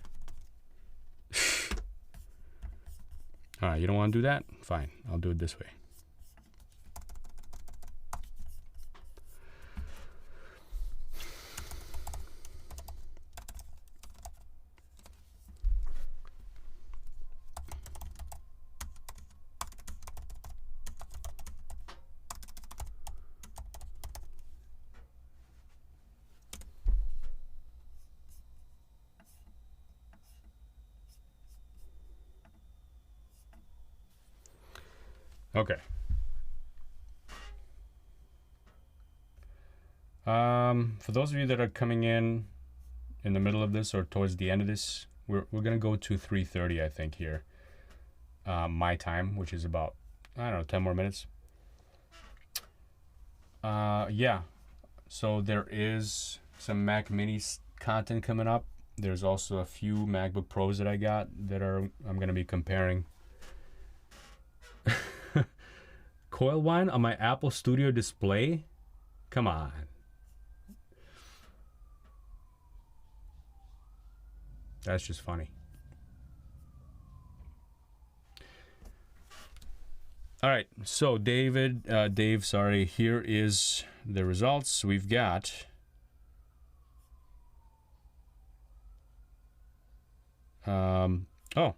All right, you don't want to do that? Fine, I'll do it this way. Okay. For those of you that are coming in the middle of this or towards the end of this, we're gonna go to 3:30, I think, here. My time, which is about, I don't know, 10 more minutes. Yeah. So there is some Mac Minis content coming up. There's also a few MacBook Pros that I got that I'm gonna be comparing. Coil whine on my Apple Studio display? Come on. That's just funny. All right, so Dave, sorry, here is the results. We've got oh,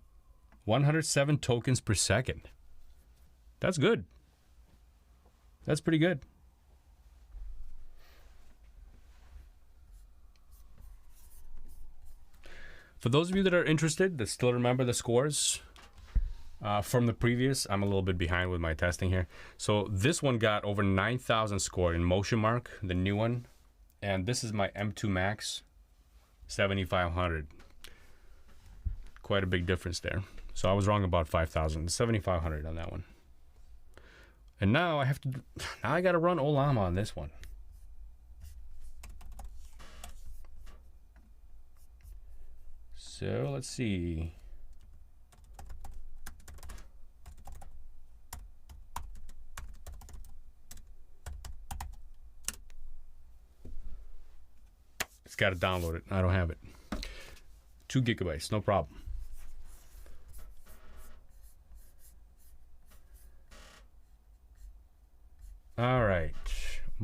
107 tokens per second. That's good. That's pretty good. For those of you that are interested, that still remember the scores from the previous, I'm a little bit behind with my testing here. So this one got over 9,000 scored in Motion Mark, the new one. And this is my M2 Max, 7,500. Quite a big difference there. So I was wrong about 5,000, 7,500 on that one. And now I got to run Ollama on this one. So let's see. It's got to download it. I don't have it. 2 gigabytes, no problem. All right.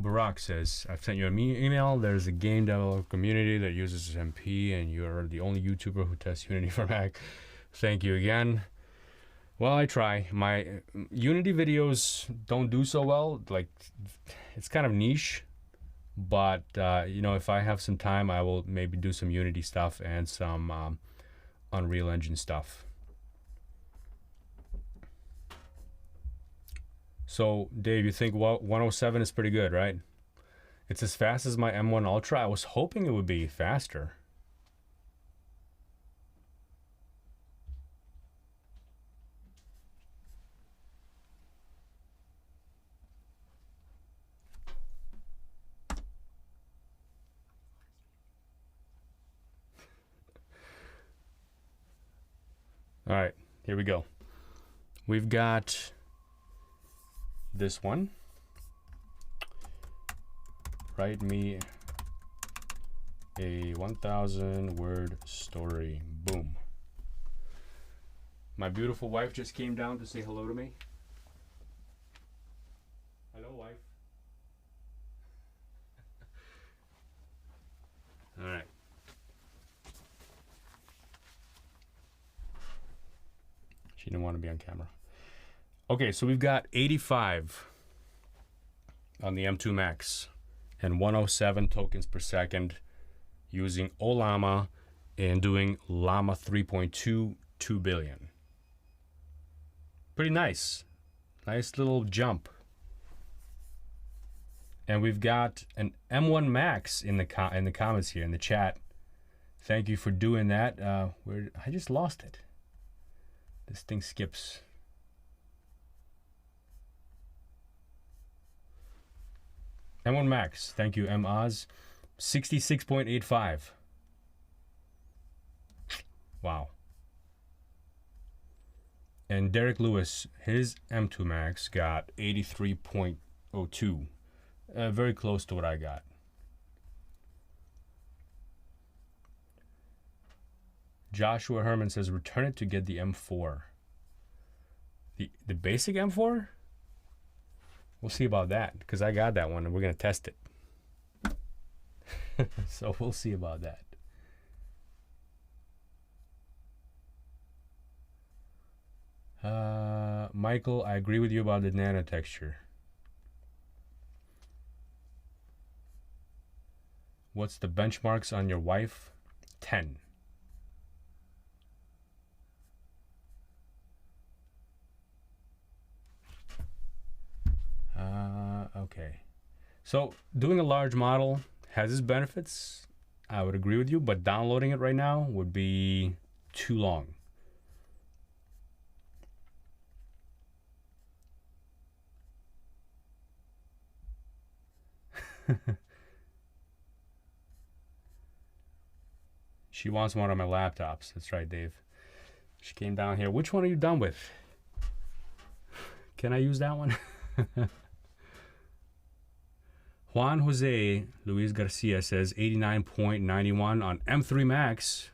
Barack says, I've sent you an email. There's a game developer community that uses MP, and you're the only YouTuber who tests Unity for Mac. Thank you again. Well, I try. My Unity videos don't do so well. Like, it's kind of niche. But, you know, if I have some time, I will maybe do some Unity stuff and some Unreal Engine stuff. So, Dave, you think 107 is pretty good, right? It's as fast as my M1 Ultra. I was hoping it would be faster. All right, here we go. We've got this one. Write me a 1,000 word story. Boom. My beautiful wife just came down to say hello to me. Hello, wife. All right. She didn't want to be on camera. Okay, so we've got 85 on the M2 Max and 107 tokens per second using Ollama and doing Llama 3.2, 2 billion. Pretty nice. Nice little jump. And we've got an M1 Max in the comments here, in the chat. Thank you for doing that. I just lost it. This thing skips. M1 Max, thank you, M Oz. 66.85. Wow. And Derek Lewis, his M2 Max got 83.02. Very close to what I got. Joshua Herman says, return it to get the M4. The basic M4? We'll see about that, because I got that one and we're going to test it. So we'll see about that. Michael, I agree with you about the nano texture. What's the benchmarks on your wife? 10. Okay. So doing a large model has its benefits. I would agree with you, but downloading it right now would be too long. She wants one of my laptops. That's right, Dave. She came down here. Which one are you done with? Can I use that one? Juan Jose Luis Garcia says 89.91 on M3 Max.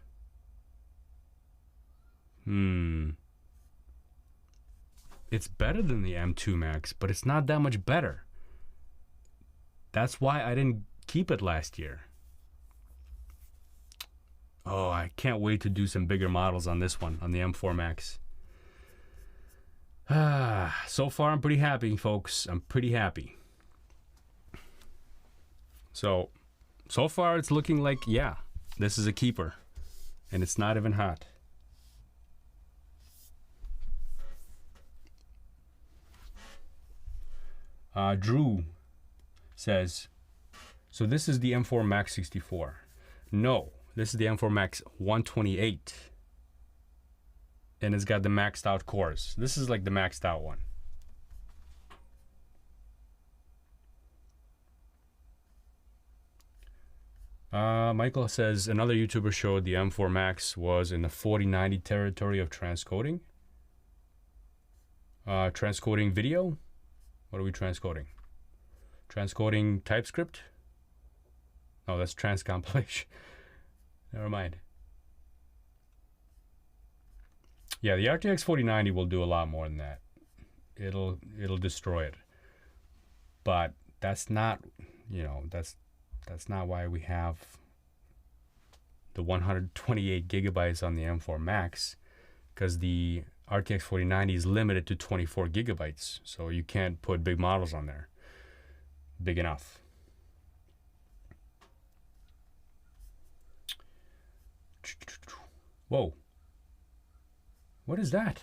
It's better than the M2 Max, but it's not that much better. That's why I didn't keep it last year. Oh, I can't wait to do some bigger models on this one, on the M4 Max. So far, I'm pretty happy, folks. I'm pretty happy. So far, it's looking like, yeah, this is a keeper. And it's not even hot. Drew says, so this is the M4 Max 64. No, this is the M4 Max 128. And it's got the maxed out cores. This is like the maxed out one. Michael says another YouTuber showed the M4 Max was in the 4090 territory of transcoding. Transcoding video? What are we transcoding? Transcoding TypeScript? No, that's transcompilation. Never mind. Yeah, the RTX 4090 will do a lot more than that. It'll destroy it. But that's not, that's not why we have the 128 gigabytes on the M4 Max, because the RTX 4090 is limited to 24 gigabytes. So you can't put big models on there. Big enough. Whoa. What is that?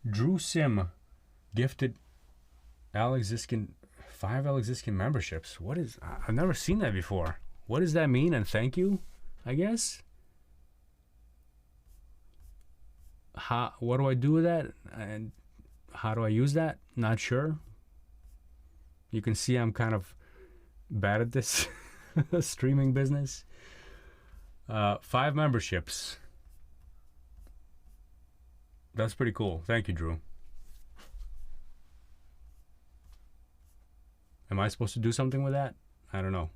Drew Sim gifted Alex Ziskin 5 Alex Ziskin memberships. What is... I've never seen that before. What does that mean? And thank you, I guess. What do I do with that? And how do I use that? Not sure. You can see I'm kind of bad at this streaming business. 5 memberships. That's pretty cool. Thank you, Drew. Am I supposed to do something with that? I don't know.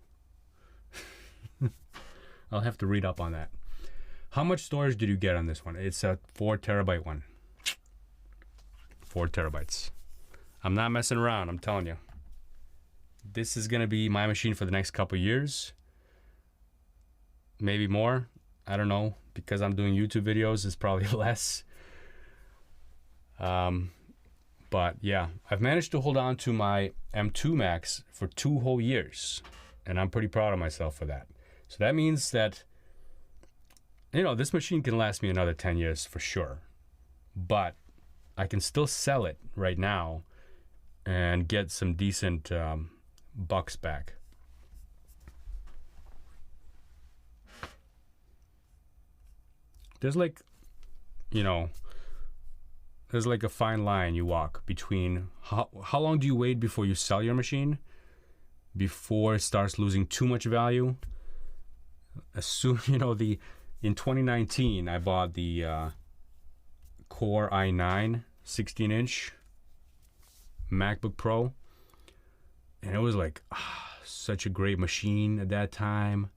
I'll have to read up on that. How much storage did you get on this one? It's a 4 terabyte one. 4 terabytes. I'm not messing around, I'm telling you. This is going to be my machine for the next couple years. Maybe more. I don't know. Because I'm doing YouTube videos, it's probably less. But yeah, I've managed to hold on to my M2 Max for 2 whole years. And I'm pretty proud of myself for that. So that means that, this machine can last me another 10 years for sure. But I can still sell it right now and get some decent bucks back. There's like, there's like a fine line you walk between how long do you wait before you sell your machine before it starts losing too much value. As soon, in 2019, I bought the Core i9 16-inch MacBook Pro. And it was like, such a great machine at that time.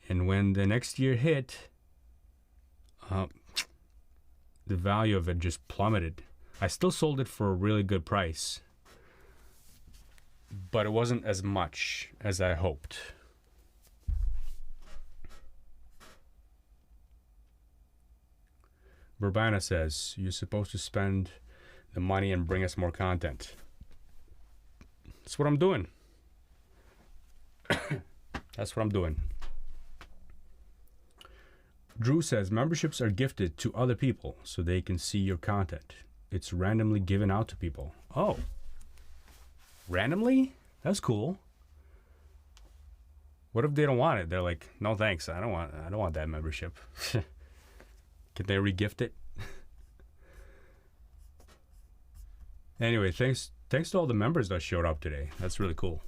And when the next year hit, the value of it just plummeted. I still sold it for a really good price, but it wasn't as much as I hoped. Burbana says, you're supposed to spend the money and bring us more content. That's what I'm doing. That's what I'm doing. Drew says, memberships are gifted to other people so they can see your content. It's randomly given out to people. Oh. Randomly? That's cool. What if they don't want it? They're like, no thanks, I don't want that membership. Can they re-gift it? Anyway, thanks to all the members that showed up today. That's really cool.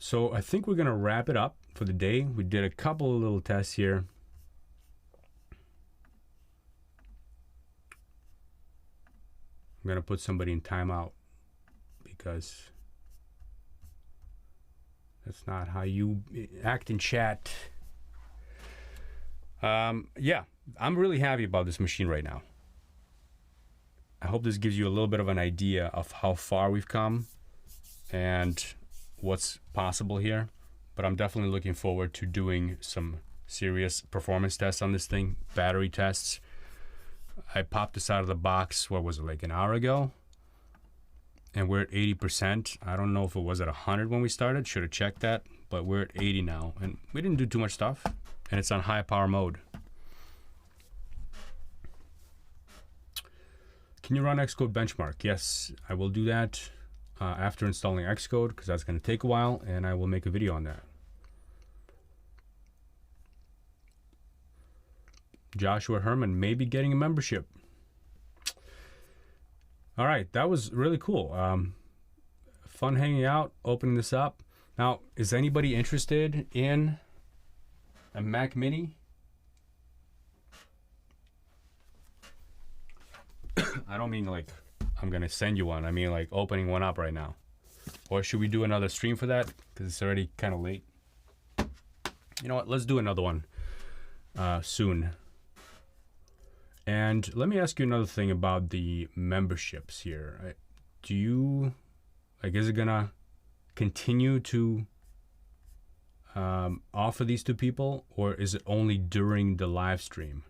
So I think we're going to wrap it up for the day. We did a couple of little tests here. I'm going to put somebody in timeout because that's not how you act in chat. Yeah, I'm really happy about this machine right now. I hope this gives you a little bit of an idea of how far we've come and what's possible here. But I'm definitely looking forward to doing some serious performance tests on this thing, battery tests. I popped this out of the box, what was it, like an hour ago? And we're at 80%. I don't know if it was at 100 when we started. Should have checked that. But we're at 80 now. And we didn't do too much stuff. And it's on high power mode. Can you run Xcode benchmark? Yes, I will do that after installing Xcode, because that's going to take a while, and I will make a video on that. Joshua Herman may be getting a membership. All right, that was really cool. Fun hanging out, opening this up. Now, is anybody interested in a Mac Mini? I don't mean like I'm going to send you one. I mean like opening one up right now. Or should we do another stream for that? Because it's already kind of late. You know what? Let's do another one soon. And let me ask you another thing about the memberships here. Do you, like, is it gonna continue to offer these to people, or is it only during the live stream?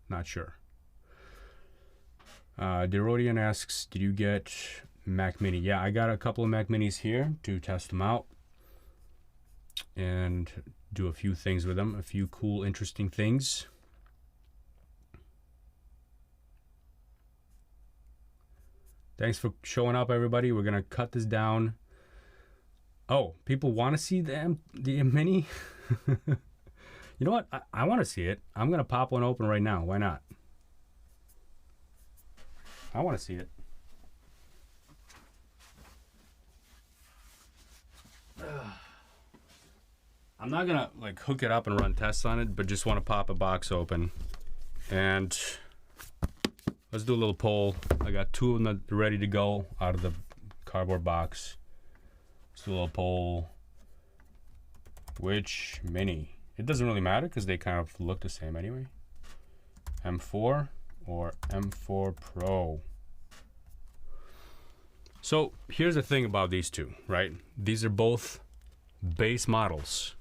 Not sure. Derodian asks, did you get Mac Mini? Yeah, I got a couple of Mac Minis here to test them out and do a few things with them, a few cool, interesting things. Thanks for showing up, everybody. We're gonna cut this down. Oh, people want to see the Mini? You know what? I want to see it. I'm gonna pop one open right now. Why not? I want to see it. I'm not gonna like hook it up and run tests on it, but just want to pop a box open. And let's do a little poll. I got two of them ready to go out of the cardboard box. Let's do a little poll. Which Mini? It doesn't really matter because they kind of look the same anyway. M4 or M4 Pro. So here's the thing about these two, right? These are both base models.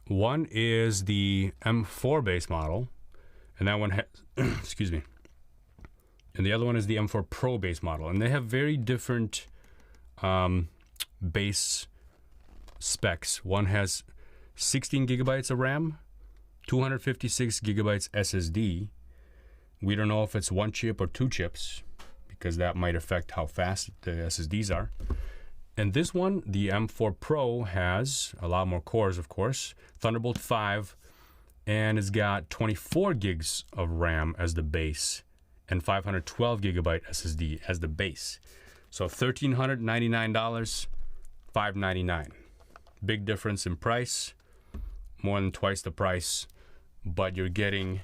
One is the M4 base model, and that one has, excuse me, and the other one is the M4 Pro base model, and they have very different base specs. One has 16 gigabytes of RAM, 256 gigabytes SSD. We don't know if it's one chip or two chips, because that might affect how fast the SSDs are. And this one, the M4 Pro, has a lot more cores, of course, Thunderbolt 5, and it's got 24 gigs of RAM as the base and 512 gigabyte SSD as the base. So $1,399, $599. Big difference in price, more than twice the price, but you're getting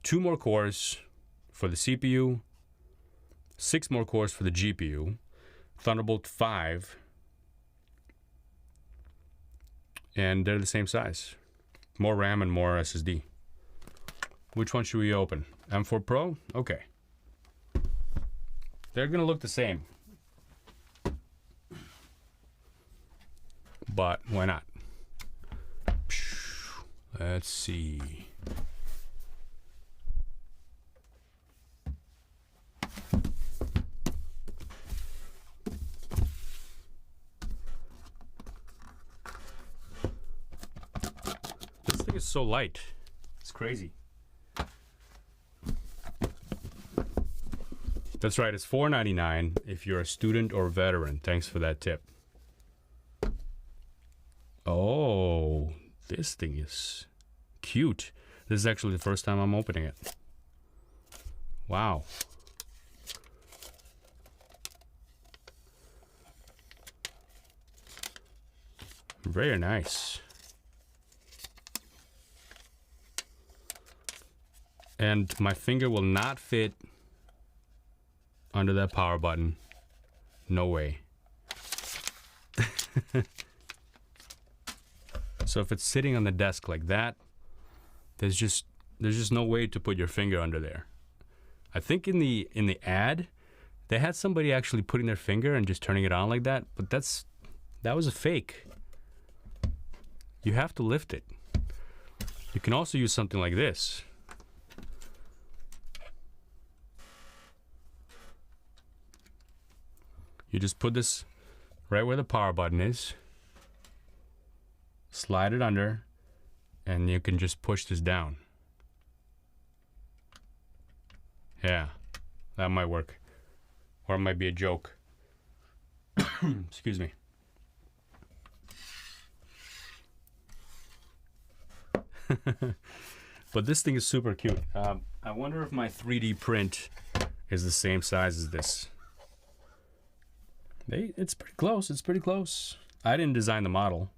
2 more cores for the CPU, 6 more cores for the GPU, Thunderbolt 5, and they're the same size. More RAM and more SSD. Which one should we open? M4 Pro? Okay. They're gonna look the same. But why not? Let's see. This thing is so light. It's crazy. That's right, it's $499 if you're a student or veteran. Thanks for that tip. Oh, this thing is cute. This is actually the first time I'm opening it. Wow. Very nice. And my finger will not fit under that power button. No way. So if it's sitting on the desk like that, there's just no way to put your finger under there. I think in the ad, they had somebody actually putting their finger and just turning it on like that, but that was a fake. You have to lift it. You can also use something like this. You just put this right where the power button is, slide it under, and you can just push this down. Yeah, that might work. Or it might be a joke. Excuse me. But this thing is super cute. I wonder if my 3D print is the same size as this. It's pretty close. It's pretty close. I didn't design the model.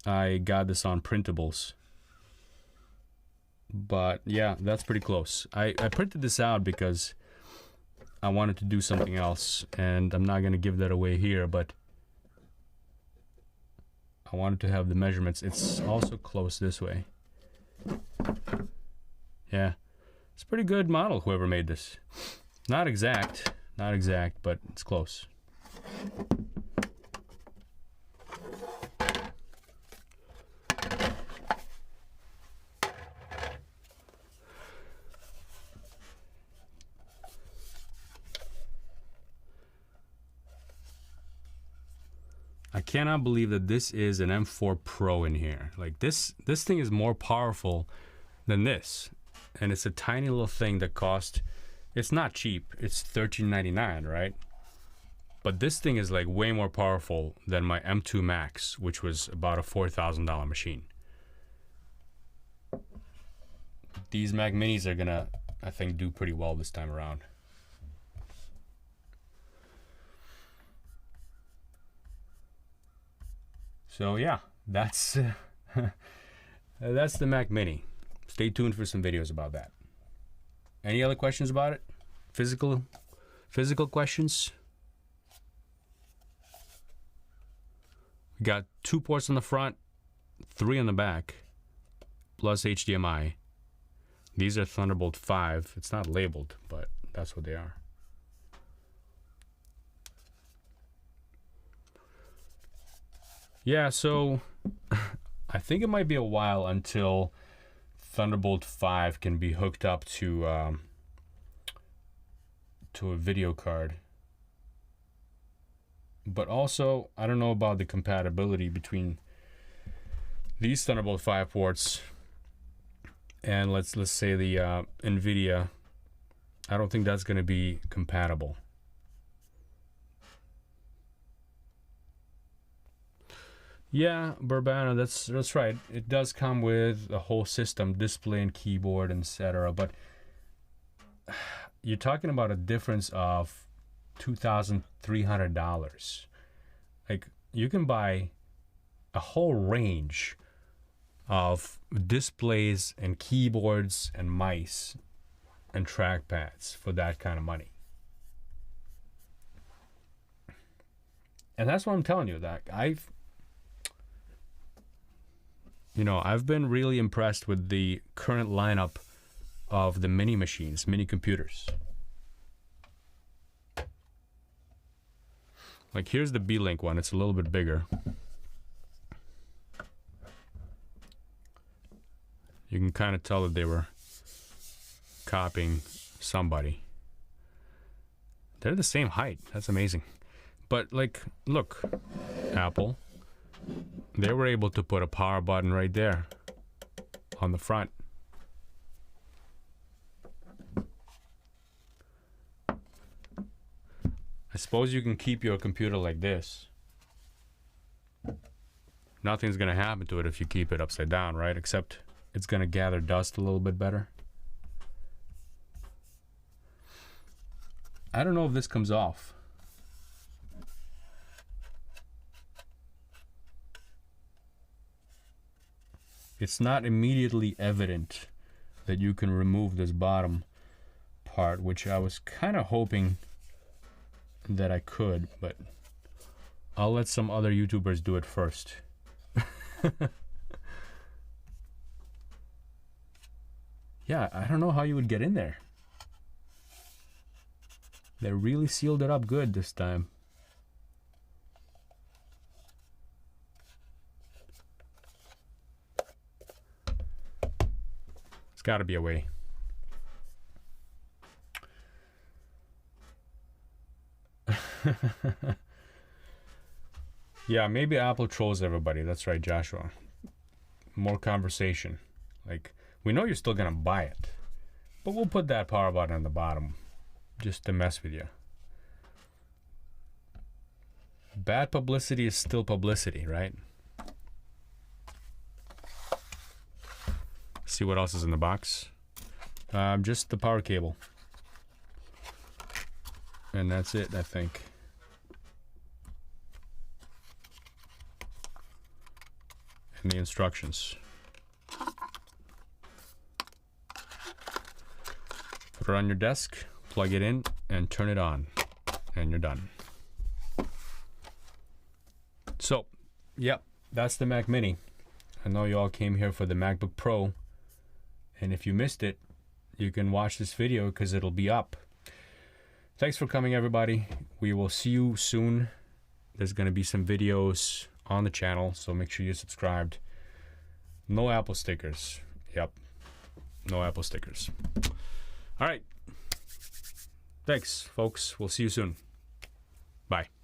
I got this on printables. But yeah, that's pretty close. I printed this out because I wanted to do something else, and I'm not going to give that away here, but I wanted to have the measurements. It's also close this way. Yeah, it's a pretty good model, whoever made this. Not exact, but it's close. I cannot believe that this is an M4 Pro in here. Like this thing is more powerful than this. And it's a tiny little thing that cost, it's not cheap. It's $13.99, right? But this thing is like way more powerful than my M2 Max, which was about a $4,000 machine. These Mac Minis are gonna, I think, do pretty well this time around. So yeah, that's that's the Mac Mini. Stay tuned for some videos about that. Any other questions about it? Physical questions? We got 2 ports on the front, 3 on the back, plus HDMI. These are Thunderbolt 5. It's not labeled, but that's what they are. Yeah, so I think it might be a while until Thunderbolt 5 can be hooked up to a video card. But also, I don't know about the compatibility between these Thunderbolt 5 ports and let's say the NVIDIA. I don't think that's going to be compatible. Yeah, Burbano, that's right. It does come with a whole system, display and keyboard, etc. But you're talking about a difference of $2,300. Like, you can buy a whole range of displays and keyboards and mice and trackpads for that kind of money. And that's what I'm telling you, that I've been really impressed with the current lineup of the mini machines, mini computers. Like, here's the B-Link one. It's a little bit bigger. You can kind of tell that they were copying somebody. They're the same height. That's amazing. But, like, look, Apple, they were able to put a power button right there on the front. I suppose you can keep your computer like this. Nothing's going to happen to it if you keep it upside down, right? Except it's going to gather dust a little bit better. I don't know if this comes off. It's not immediately evident that you can remove this bottom part, which I was kind of hoping that I could, but I'll let some other YouTubers do it first. Yeah, I don't know how you would get in there. They really sealed it up good this time. There's got to be a way. Yeah, maybe Apple trolls everybody. That's right, Joshua. More conversation. Like, we know you're still gonna buy it, but we'll put that power button on the bottom just to mess with you. Bad publicity is still publicity, right? See what else is in the box. Just the power cable. And that's it, I think. And the instructions. Put it on your desk, plug it in, and turn it on. And you're done. So, yep, that's the Mac Mini. I know you all came here for the MacBook Pro. And if you missed it, you can watch this video because it'll be up. Thanks for coming, everybody. We will see you soon. There's going to be some videos on the channel, so make sure you're subscribed. No Apple stickers. Yep. No Apple stickers. All right. Thanks, folks. We'll see you soon. Bye.